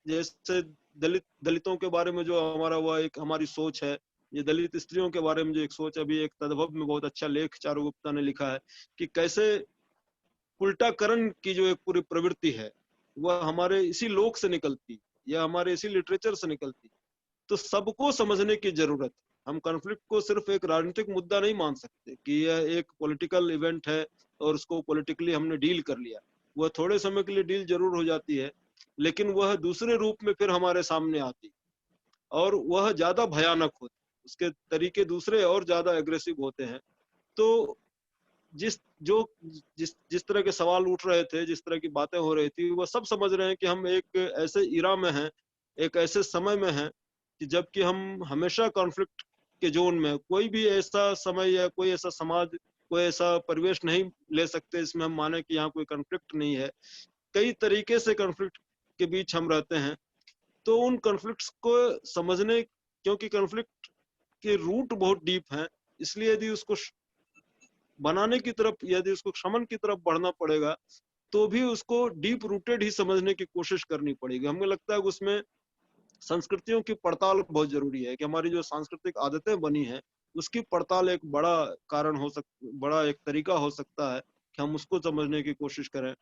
जैसे दलितों के बारे में जो हमारा वह एक हमारी सोच है, ये दलित स्त्रियों के बारे में जो एक सोच, अभी एक तद्भव में बहुत अच्छा लेख चारुगुप्ता ने लिखा है कि कैसे उल्टाकरण की जो एक पूरी प्रवृत्ति है वह हमारे इसी लोक से निकलती या हमारे इसी लिटरेचर से निकलती। तो सबको समझने की जरूरत। हम कॉन्फ्लिक्ट को सिर्फ एक राजनीतिक मुद्दा नहीं मान सकते कि यह एक पॉलिटिकल इवेंट है और उसको पॉलिटिकली हमने डील कर लिया। वह थोड़े समय के लिए डील जरूर हो जाती है, लेकिन वह दूसरे रूप में फिर हमारे सामने आती और वह ज्यादा भयानक होती, उसके तरीके दूसरे और ज्यादा एग्रेसिव होते हैं। तो जिस जो जिस तरह के सवाल उठ रहे थे, जिस तरह की बातें हो रही थी, वह सब समझ रहे हैं कि हम एक ऐसे इरा में हैं, एक ऐसे समय में हैं कि जबकि हम हमेशा कॉन्फ्लिक्ट के जोन में, कोई भी ऐसा समय या कोई ऐसा समाज, कोई ऐसा परिवेश नहीं ले सकते इसमें हम माने कि यहाँ कोई कॉन्फ्लिक्ट नहीं है। कई तरीके से कॉन्फ्लिक्ट के बीच हम रहते हैं। तो उन कॉन्फ्लिक्ट्स को समझने, क्योंकि कॉन्फ्लिक्ट के रूट बहुत डीप हैं, इसलिए यदि उसको बनाने की तरफ, यदि उसको शमन की तरफ बढ़ना पड़ेगा, तो भी उसको डीप रूटेड ही समझने की कोशिश करनी पड़ेगी। हमें लगता है कि उसमें संस्कृतियों की पड़ताल बहुत जरूरी है, कि हमारी जो सांस्कृतिक आदतें बनी हैं उसकी पड़ताल एक बड़ा कारण हो बड़ा एक तरीका हो सकता है कि हम उसको समझने की कोशिश करें।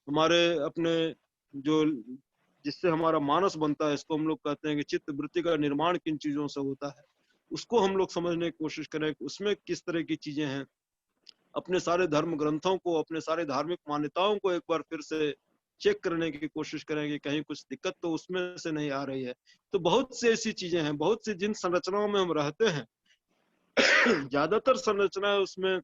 हमारे अपने जो, जिससे हमारा मानस बनता है, इसको हम लोग कहते हैं कि चित्त वृत्ति का निर्माण किन चीजों से होता है, उसको हम लोग समझने की कोशिश करें उसमें किस तरह की चीजें हैं। अपने सारे धर्म ग्रंथों को, अपने सारे धार्मिक मान्यताओं को एक बार फिर से चेक करने की कोशिश करें कि कहीं कुछ दिक्कत तो उसमें से नहीं आ रही है। तो बहुत सी ऐसी चीजें हैं, बहुत सी जिन संरचनाओं में हम रहते हैं ज्यादातर संरचनाएं उसमें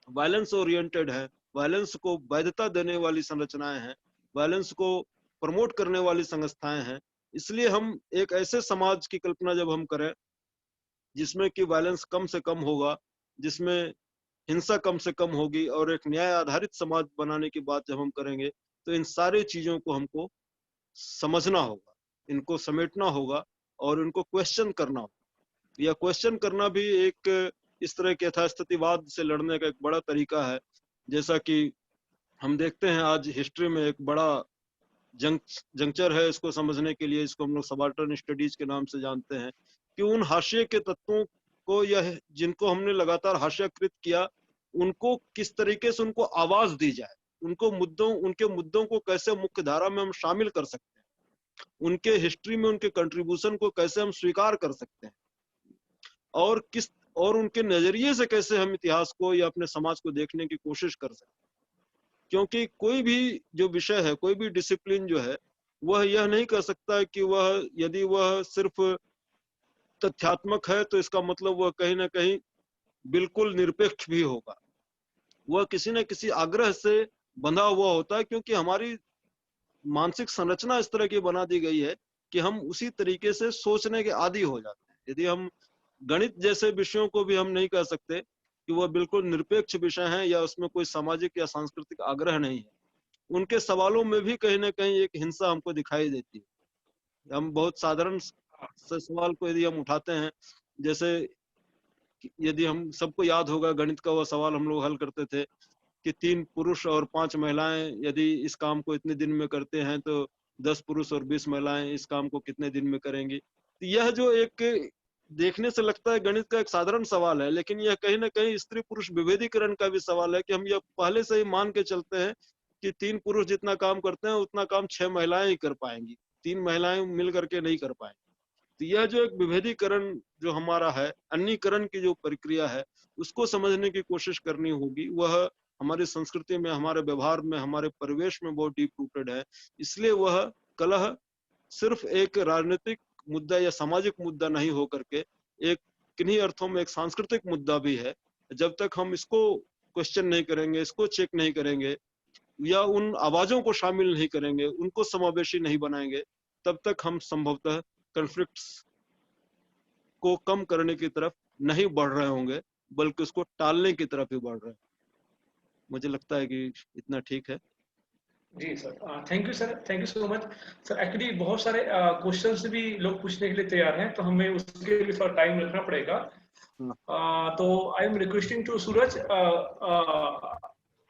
वायलेंस ओरिएंटेड है, वायलेंस को वैधता देने वाली संरचनाएं हैं, वायलेंस को प्रमोट करने वाली संस्थाएं हैं। इसलिए हम एक ऐसे समाज की कल्पना जब हम करें जिसमें कि वायलेंस कम से कम होगा, जिसमें हिंसा कम से कम होगी, और एक न्याय आधारित समाज बनाने की बात जब हम करेंगे, तो इन सारी चीजों को हमको समझना होगा, इनको समेटना होगा और इनको क्वेश्चन करना होगा। या क्वेश्चन करना भी एक इस तरह के यथास्थितिवाद से लड़ने का एक बड़ा तरीका है। जैसा कि हम देखते हैं आज हिस्ट्री में एक बड़ा जंक्चर है इसको समझने के लिए, इसको हम लोग सबाल्टर्न स्टडीज के नाम से जानते हैं, कि उन हाशिए के तत्वों को या जिनको हमने लगातार हाशियाकृत किया, उनको किस तरीके से उनको आवाज दी जाए, उनके मुद्दों को कैसे मुख्य धारा में हम शामिल कर सकते हैं, उनके हिस्ट्री में उनके कंट्रीब्यूशन को कैसे हम स्वीकार कर सकते हैं, और उनके नजरिए से कैसे हम इतिहास को या अपने समाज को देखने की कोशिश कर सकते हैं। क्योंकि कोई भी जो विषय है, कोई भी डिसिप्लिन जो है, वह यह नहीं कर सकता कि वह, यदि वह सिर्फ तथ्यात्मक है तो इसका मतलब वह कहीं ना कहीं बिल्कुल निरपेक्ष भी होगा। वह किसी न किसी आग्रह से बंधा हुआ होता है, क्योंकि हमारी मानसिक संरचना इस तरह की बना दी गई है कि हम उसी तरीके से सोचने के आदी हो जाते हैं। यदि हम गणित जैसे विषयों को भी हम नहीं कह सकते कि वह बिल्कुल निरपेक्ष विषय हैं या उसमें कोई सामाजिक या सांस्कृतिक आग्रह नहीं है, उनके सवालों में भी कहीं ना कहीं एक हिंसा हमको दिखाई देती है। हम बहुत साधारण से सवाल को यदि हम उठाते हैं, जैसे यदि हम सबको याद होगा गणित का वह सवाल हम लोग हल करते थे कि 3 पुरुष और 5 महिलाएं यदि इस काम को इतने दिन में करते हैं तो 10 पुरुष और 20 महिलाएं इस काम को कितने दिन में करेंगी। तो यह जो एक देखने से लगता है गणित का एक साधारण सवाल है, लेकिन यह कहीं ना कहीं स्त्री पुरुष विभेदीकरण का भी सवाल है कि हम यह पहले से ही मान के चलते हैं कि 3 पुरुष जितना काम करते हैं उतना काम 6 महिलाएं ही कर पाएंगी, 3 महिलाएं मिल करके नहीं कर पाएंगी। तो यह जो एक विभेदीकरण जो हमारा है, अन्नीकरण की जो प्रक्रिया है, उसको समझने की कोशिश करनी होगी। वह हमारी संस्कृति में, हमारे व्यवहार में, हमारे परिवेश में बहुत डीप रूटेड है। इसलिए वह कलह सिर्फ एक राजनीतिक मुद्दा या सामाजिक मुद्दा नहीं हो करके एक किन्हीं अर्थों में एक सांस्कृतिक मुद्दा भी है। जब तक हम इसको क्वेश्चन नहीं करेंगे, इसको चेक नहीं करेंगे, या उन आवाजों को शामिल नहीं करेंगे, उनको समावेशी नहीं बनाएंगे, तब तक हम संभवतः कॉन्फ्लिक्ट्स को कम करने की तरफ नहीं बढ़ रहे होंगे, बल्कि उसको टालने की तरफ ही बढ़ रहे हैं। मुझे लगता है कि इतना ठीक है। जी sir, thank you sir, thank you so much sir. Actually बहुत सारे क्वेश्चंस भी लोग पूछने के लिए तैयार हैं, तो हमें उसके लिए थोड़ा टाइम रखना पड़ेगा। तो I am requesting to Suraj,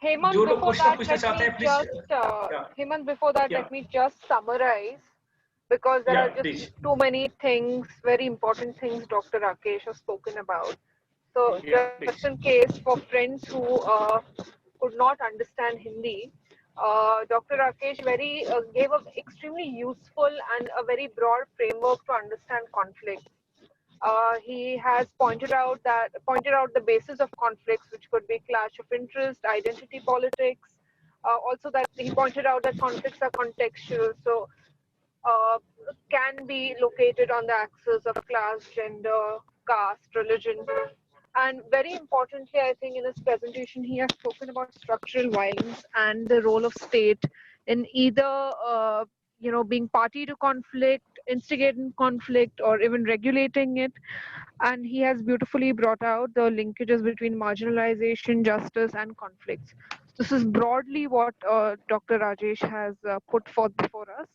Hemant, जो लोग before क्वेश्चन that, पूछना let चाहते me हैं please. just Hemant, before that, Yeah. let me just summarize, because there are Yeah, just please. too many things, very important things Dr. Rakesh has spoken about. So Yeah, just please. in case for friends who could not understand Hindi, Dr. Rakesh gave an extremely useful and a very broad framework to understand conflict. He has pointed out the basis of conflicts, which could be clash of interest, identity politics. Also, that he pointed out that conflicts are contextual, so can be located on the axis of class, gender, caste, religion. And very importantly, I think in his presentation, he has spoken about structural violence and the role of state in either, being party to conflict, instigating conflict, or even regulating it. And he has beautifully brought out the linkages between marginalization, justice, and conflicts. This is broadly what Dr. Rajesh has put forth before us.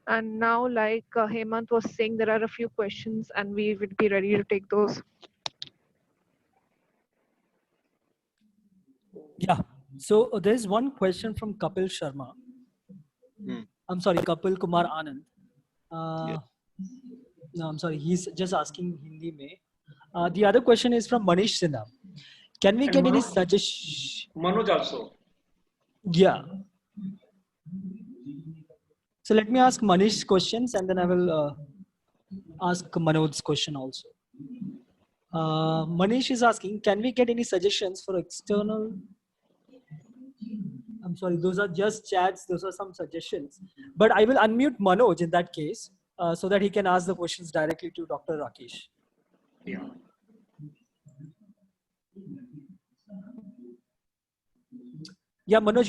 And now, like Hemant was saying, there are a few questions, and we would be ready to take those. Yeah. So there's one question from Kapil Sharma. I'm sorry, Kapil Kumar Anand. No, I'm sorry. He's just asking Hindi mein. The other question is from Manish Sinha. Can we get any suggestion? Manoj also. Yeah. So let me ask Manish's questions, and then I will ask Manoj's question also. Manish is asking, can we get any suggestions for external? I'm sorry, those are just chats. Those are some suggestions. But I will unmute Manoj in that case, so that he can ask the questions directly to Dr. Rakesh. Yeah. Yeah, Manoj,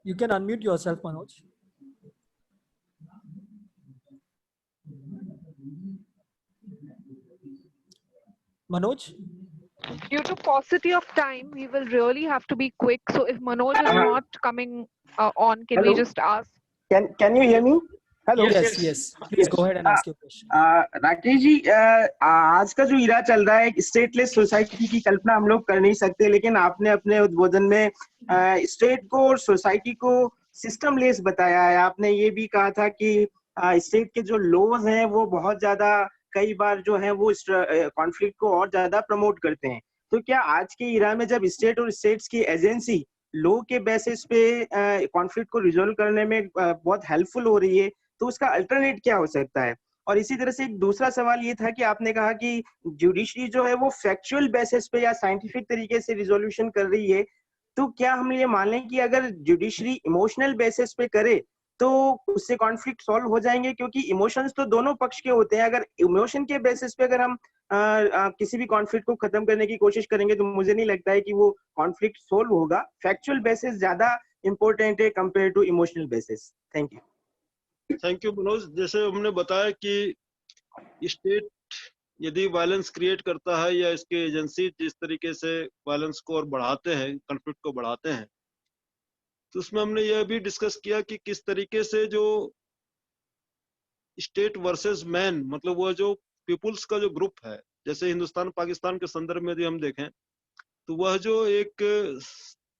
you can unmute yourself, Manoj. Manoj? Due to paucity of time, we will really have to be quick. So if Manoj is not coming on, can we just ask? Can you hear me? Hello. Yes. Please go ahead and ask your question. Rakesh ji, आज का जो इरा चल रहा है, stateless society की कल्पना हम लोग कर नहीं सकते, लेकिन आपने अपने उद्बोधन में स्टेट को और सोसाइटी को सिस्टमलेस बताया है। आपने ये भी कहा था कि स्टेट के जो लॉज हैं वो बहुत ज्यादा कई बार जो है वो कॉन्फ्लिक्ट को और ज्यादा प्रमोट करते हैं। तो क्या आज के इरा में जब स्टेट और स्टेट्स की एजेंसी लॉ के बेसिस पे कॉन्फ्लिक्ट को रिजोल्व करने में बहुत हेल्पफुल हो रही है, तो उसका अल्टरनेट क्या हो सकता है? और इसी तरह से एक दूसरा सवाल ये था कि आपने कहा कि जुडिशरी जो है वो फैक्चुअल बेसिस पे या साइंटिफिक तरीके से रिजोल्यूशन कर रही है, तो क्या हम ये मान लें कि अगर जुडिशरी इमोशनल बेसिस पे करे तो उससे कॉन्फ्लिक्ट सॉल्व हो जाएंगे? क्योंकि इमोशंस तो दोनों पक्ष के होते हैं। अगर इमोशन के बेसिस पे अगर हम किसी भी कॉन्फ्लिक्ट को खत्म करने की कोशिश करेंगे तो मुझे नहीं लगता है कि वो कॉन्फ्लिक्ट सोल्व होगा। फैक्चुअल बेसिस ज्यादा इंपॉर्टेंट है compare to emotional basis. Thank you Manoj. जैसे हमने बताया कि स्टेट यदि वायलेंस क्रिएट करता है या इसके एजेंसी जिस तरीके से वायलेंस को और बढ़ाते हैं, कॉन्फ्लिक्ट को बढ़ाते हैं, तो उसमें हमने यह भी डिस्कस किया कि किस तरीके से जो स्टेट वर्सेस मैन, मतलब वह जो पीपुल्स का जो ग्रुप है, जैसे हिंदुस्तान पाकिस्तान के संदर्भ में यदि हम देखें तो वह जो एक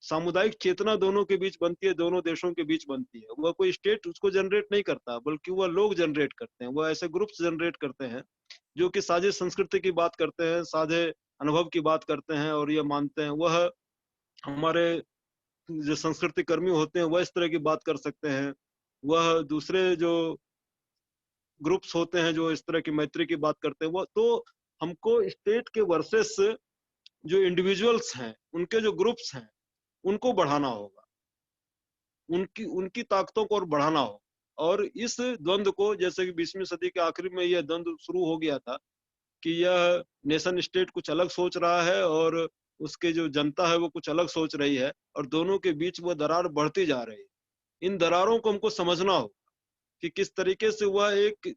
सामुदायिक चेतना दोनों के बीच बनती है, दोनों देशों के बीच बनती है, वह कोई स्टेट उसको जनरेट नहीं करता, बल्कि वह लोग जनरेट करते हैं। वह ऐसे ग्रुप्स जनरेट करते हैं जो कि साझे संस्कृति की बात करते हैं, साझे अनुभव की बात करते हैं और ये मानते हैं। वह हमारे जो संस्कृति कर्मी होते हैं वह इस तरह की बात कर सकते हैं, वह दूसरे जो ग्रुप्स होते हैं जो इस तरह की मैत्री की बात करते हैं। वह तो हमको स्टेट के वर्सेस जो इंडिविजुअल्स हैं, उनके जो ग्रुप्स हैं, उनको बढ़ाना होगा, उनकी ताकतों को और बढ़ाना होगा। और इस द्वंद्व को, जैसे कि 20वीं सदी के आखिर में यह द्वंद्व शुरू हो गया था कि यह नेशन स्टेट कुछ अलग सोच रहा है और उसके जो जनता है वो कुछ अलग सोच रही है और दोनों के बीच वो दरार बढ़ती जा रही है। इन दरारों को हमको समझना होगा कि किस तरीके से वह एक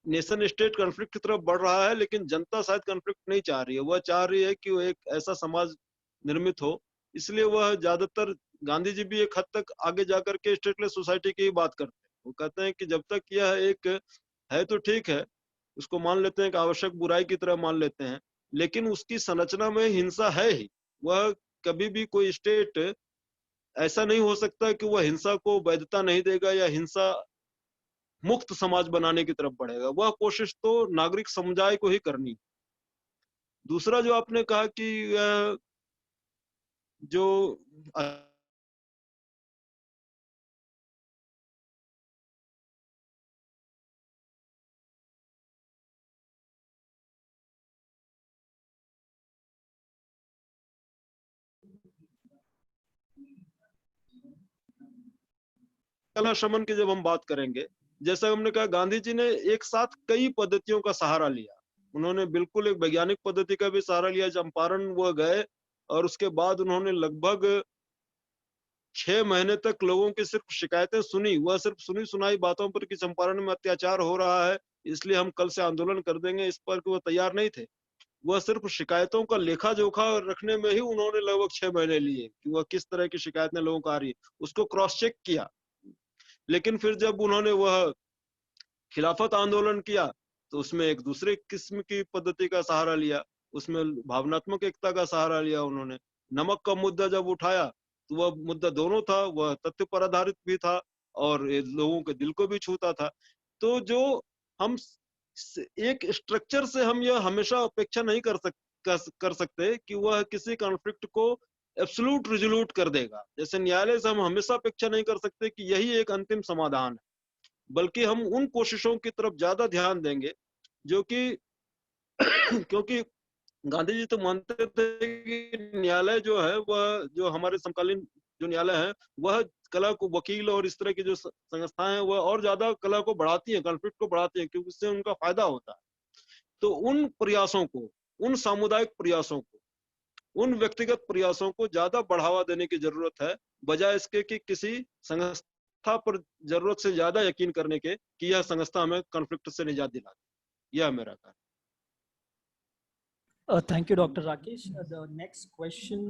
नेशन स्टेट कॉन्फ्लिक्ट की तरफ बढ़ रहा है, लेकिन जनता शायद कॉन्फ्लिक्ट नहीं चाह रही है। वह चाह रही है कि वो एक ऐसा समाज निर्मित हो, इसलिए वह ज्यादातर गांधी जी भी एक हद तक आगे जाकर के स्टेटलेस सोसाइटी की ही बात करते हैं। वो कहते हैं कि जब तक यह एक है तो ठीक है, उसको मान लेते हैं कि आवश्यक बुराई की तरह मान लेते हैं, लेकिन उसकी संरचना में हिंसा है ही। वह कभी भी कोई स्टेट ऐसा नहीं हो सकता कि वह हिंसा को वैधता नहीं देगा या हिंसा मुक्त समाज बनाने की तरफ बढ़ेगा। वह कोशिश तो नागरिक समुदाय को ही करनी है। दूसरा जो आपने कहा कि जो कला शमन की जब हम बात करेंगे, जैसा हमने कहा गांधी जी ने एक साथ कई पद्धतियों का सहारा लिया। उन्होंने बिल्कुल एक वैज्ञानिक पद्धति का भी सहारा लिया। चंपारण वो गए और उसके बाद उन्होंने लगभग 6 महीने तक लोगों की सिर्फ शिकायतें सुनी। वह सिर्फ सुनी सुनाई बातों पर कि चंपारण में अत्याचार हो रहा है, इसलिए हम कल से आंदोलन कर देंगे, इस पर कि वो तैयार नहीं थे। वह सिर्फ शिकायतों का लेखा जोखा रखने में ही उन्होंने लगभग 6 महीने लिए कि वह किस तरह की शिकायतें लोगों को आ रही है, उसको क्रॉस चेक किया। लेकिन फिर जब उन्होंने वह खिलाफत आंदोलन किया तो उसमें एक दूसरे किस्म की पद्धति का सहारा लिया, उसमें भावनात्मक एकता का सहारा लिया उन्होंने। नमक का मुद्दा जब उठाया तो वह मुद्दा दोनों था, वह तथ्य पर आधारित भी था और लोगों के दिल को भी छूता था। तो जो हम एक स्ट्रक्चर से हम यह हमेशा अपेक्षा नहीं कर सकते कि वह किसी कॉन्फ्लिक्ट को एब्सोल्यूट रिजोल्यूट कर देगा। जैसे न्यायालय से हम हमेशा अपेक्षा नहीं कर सकते कि यही एक अंतिम समाधान है, बल्कि हम उन कोशिशों की तरफ ज्यादा ध्यान देंगे जो कि क्योंकि गांधी जी तो मानते थे कि न्यायालय जो है वह जो हमारे समकालीन जो न्यायालय है वह कला को वकील और इस तरह की जो संस्थाएं हैं वह और ज्यादा कला को बढ़ाती हैं, कॉन्फ्लिक्ट को बढ़ाती हैं, क्योंकि उससे उनका फायदा होता है। तो उन प्रयासों को, उन सामुदायिक प्रयासों को, उन व्यक्तिगत प्रयासों को ज्यादा बढ़ावा देने की जरूरत है, बजाय इसके कि किसी संस्था पर जरूरत से ज्यादा यकीन करने के कि यह संस्था हमें कॉन्फ्लिक्ट से निजात दिलाती। यह मेरा कार्य। Thank you, Dr. Rakesh. The next question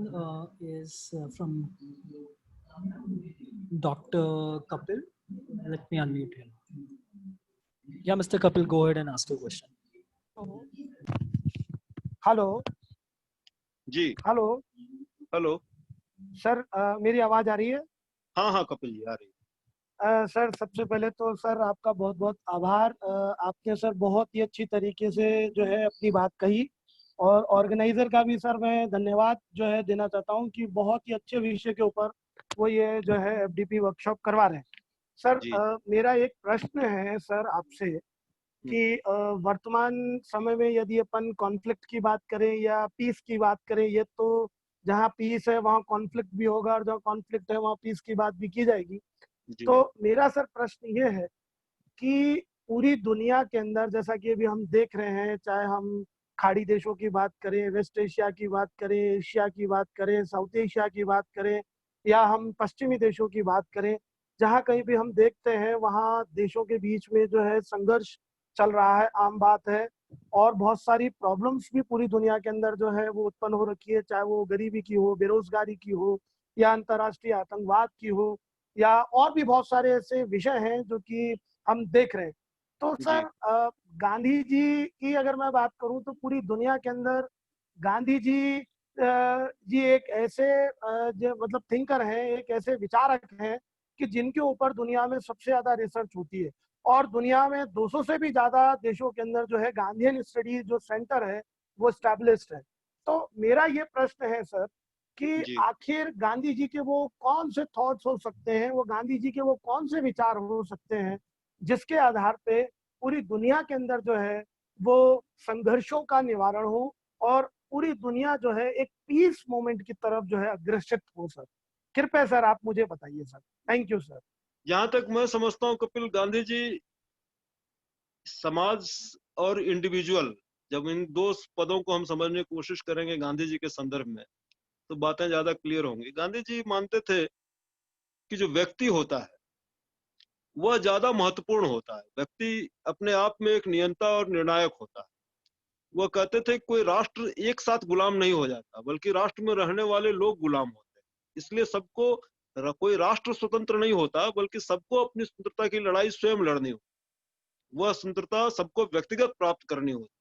is from Dr. Kapil. Let me unmute him. Yeah, Mr. Kapil, go ahead and ask your question. Hello जी हेलो हेलो। सर, मेरी आवाज आ रही है? हाँ हाँ कपिल जी आ रही है। सर, सबसे पहले तो सर आपका बहुत बहुत आभार। आपने सर बहुत ही अच्छी तरीके से जो है अपनी बात कही, और ऑर्गेनाइजर का भी सर मैं धन्यवाद जो है देना चाहता हूं कि बहुत ही अच्छे विषय के ऊपर वो ये जो है एफडीपी वर्कशॉप करवा रहे हैं। सर, मेरा एक प्रश्न है सर आपसे कि वर्तमान समय में यदि अपन कॉन्फ्लिक्ट की बात करें या पीस की बात करें, ये तो जहाँ पीस है वहाँ कॉन्फ्लिक्ट भी होगा और जहाँ कॉन्फ्लिक्ट है वहाँ पीस की बात भी की जाएगी। तो मेरा सर प्रश्न ये है कि पूरी दुनिया के अंदर जैसा कि अभी हम देख रहे हैं, चाहे हम खाड़ी देशों की बात करें, वेस्ट एशिया की बात करें, एशिया की बात करें, साउथ एशिया की बात करें, या हम पश्चिमी देशों की बात करें, जहाँ कहीं भी हम देखते हैं वहाँ देशों के बीच में जो है संघर्ष चल रहा है, आम बात है। और बहुत सारी प्रॉब्लम्स भी पूरी दुनिया के अंदर जो है वो उत्पन्न हो रखी है, चाहे वो गरीबी की हो, बेरोजगारी की हो, या अंतर्राष्ट्रीय आतंकवाद की हो, या और भी बहुत सारे ऐसे विषय हैं जो कि हम देख रहे हैं। तो सर, गांधी जी की अगर मैं बात करूं तो पूरी दुनिया के अंदर गांधी जी एक ऐसे जो मतलब थिंकर हैं, एक ऐसे विचारक हैं कि जिनके ऊपर दुनिया में सबसे ज्यादा रिसर्च होती है, और दुनिया में 200 से भी ज्यादा देशों के अंदर जो है गांधीयन स्टडी जो सेंटर है वो स्टैब्लिश्ड है। तो मेरा ये प्रश्न है सर कि आखिर गांधी जी के वो कौन से थॉट्स हो सकते हैं, वो गांधी जी के वो कौन से विचार हो सकते हैं जिसके आधार पे पूरी दुनिया के अंदर जो है वो संघर्षों का निवारण हो और पूरी दुनिया जो है एक पीस मूवमेंट की तरफ जो है अग्रसर हो सर। कृपया सर आप मुझे बताइए सर। Thank you sir. जहां तक मैं समझता हूं कपिल, गांधी जी समाज और इंडिविजुअल जब इन दो पदों को हम समझने की कोशिश करेंगे गांधी जी के संदर्भ में, तो बातें ज्यादा क्लियर होंगी। गांधी जी मानते थे कि जो व्यक्ति होता है वह ज्यादा महत्वपूर्ण होता है। व्यक्ति अपने आप में एक नियंता और निर्णायक होता है। वह कहते थे कोई राष्ट्र एक साथ गुलाम नहीं हो जाता, बल्कि राष्ट्र में रहने वाले लोग गुलाम होते हैं। इसलिए सबको कोई राष्ट्र स्वतंत्र नहीं होता, बल्कि सबको अपनी स्वतंत्रता की लड़ाई स्वयं लड़नी होती। वह स्वतंत्रता सबको व्यक्तिगत प्राप्त करनी होती,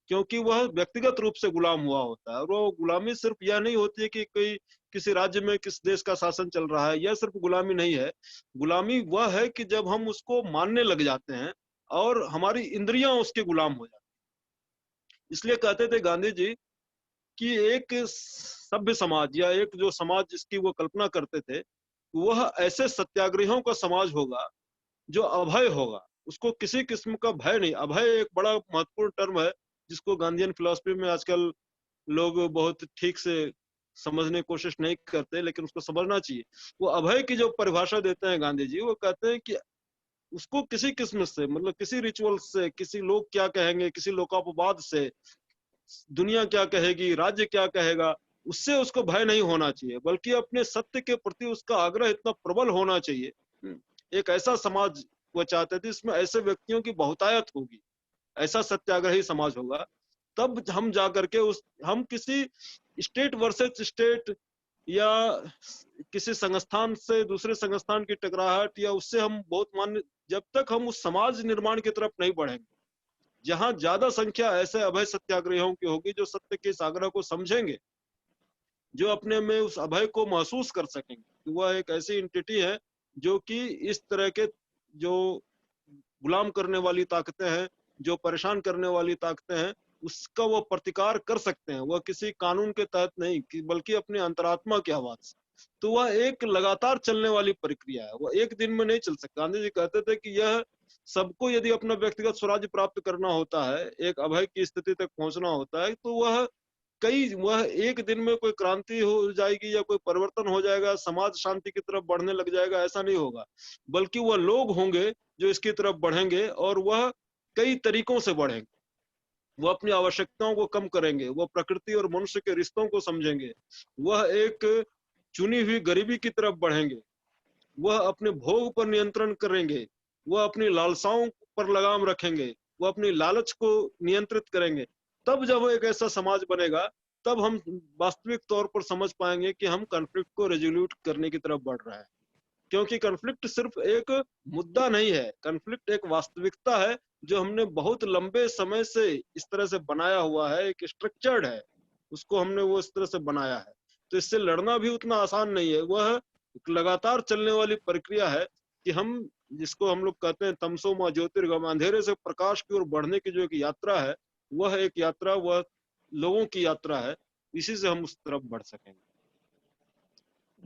क्योंकि वह व्यक्तिगत रूप से गुलाम हुआ होता है। और वो गुलामी सिर्फ यह नहीं होती है कि कोई किसी राज्य में किस देश का शासन चल रहा है, यह सिर्फ गुलामी नहीं है। गुलामी वह है कि जब हम उसको मानने लग जाते हैं और हमारी इंद्रियां उसके गुलाम हो जाती हैं। इसलिए कहते थे गांधी जी कि एक सभ्य समाज या एक जो समाज जिसकी वो कल्पना करते थे, वह ऐसे सत्याग्रहियों का समाज होगा जो अभय होगा। उसको किसी किस्म का भय नहीं। अभय एक बड़ा महत्वपूर्ण टर्म है जिसको गांधीयन फिलॉसफी में आजकल लोग बहुत ठीक से समझने की कोशिश नहीं करते, लेकिन उसको समझना चाहिए। वो अभय की जो परिभाषा देते हैं गांधी जी, वो कहते हैं कि उसको किसी किस्म से, मतलब किसी रिचुअल से, किसी लोग क्या कहेंगे, किसी लोकापवाद से, दुनिया क्या कहेगी, राज्य क्या कहेगा, उससे उसको भय नहीं होना चाहिए, बल्कि अपने सत्य के प्रति उसका आग्रह इतना प्रबल होना चाहिए। एक ऐसा समाज वो चाहते थे जिसमें ऐसे व्यक्तियों की बहुतायत होगी, ऐसा सत्याग्रही समाज होगा। तब हम जा करके हम किसी स्टेट वर्सेस स्टेट या किसी संस्थान से दूसरे संस्थान की टकराहट या उससे हम बहुत मान्य, जब तक हम उस समाज निर्माण की तरफ नहीं बढ़ेंगे जहां ज्यादा संख्या ऐसे अभय सत्याग्रहियों की होगी जो सत्य के इस आग्रह को समझेंगे, जो अपने में उस अभय को महसूस कर सकेंगे कि वह एक ऐसी एंटिटी है जो कि इस तरह के जो गुलाम करने वाली ताकतें हैं, जो परेशान करने वाली ताकतें हैं, उसका वो प्रतिकार कर सकते हैं। वह किसी कानून के तहत नहीं, बल्कि अपनी अंतरात्मा की आवाज से। तो वह एक लगातार चलने वाली प्रक्रिया है, वह एक दिन में नहीं चल सकता। गांधी जी कहते थे कि यह सबको यदि अपना व्यक्तिगत स्वराज्य प्राप्त करना होता है, एक अभय की स्थिति तक पहुंचना होता है, तो वह एक दिन में कोई क्रांति हो जाएगी या कोई परिवर्तन हो जाएगा, समाज शांति की तरफ बढ़ने लग जाएगा, ऐसा नहीं होगा। बल्कि वह लोग होंगे जो इसकी तरफ बढ़ेंगे, और वह कई तरीकों से बढ़ेंगे। वह अपनी आवश्यकताओं को कम करेंगे, वह प्रकृति और मनुष्य के रिश्तों को समझेंगे, वह एक चुनी हुई गरीबी की तरफ बढ़ेंगे, वह अपने भोग पर नियंत्रण करेंगे, वह अपनी लालसाओं पर लगाम रखेंगे, वह अपनी लालच को नियंत्रित करेंगे। तब जब एक ऐसा समाज बनेगा, तब हम वास्तविक तौर पर समझ पाएंगे कि हम कॉन्फ्लिक्ट को रेजोल्यूट करने की तरफ बढ़ रहे हैं। क्योंकि कॉन्फ्लिक्ट सिर्फ एक मुद्दा नहीं है, कॉन्फ्लिक्ट एक वास्तविकता है जो हमने बहुत लंबे समय से इस तरह से बनाया हुआ है, एक स्ट्रक्चर्ड है, उसको हमने वो इस तरह से बनाया है। तो इससे लड़ना भी उतना आसान नहीं है, वह लगातार चलने वाली प्रक्रिया है कि हम जिसको हम लोग कहते हैं तमसो मा ज्योतिर्गम, अंधेरे से प्रकाश की ओर बढ़ने की जो एक यात्रा है, वह एक यात्रा, वह लोगों की यात्रा है। इसी से हम उस तरफ बढ़ सकेंगे।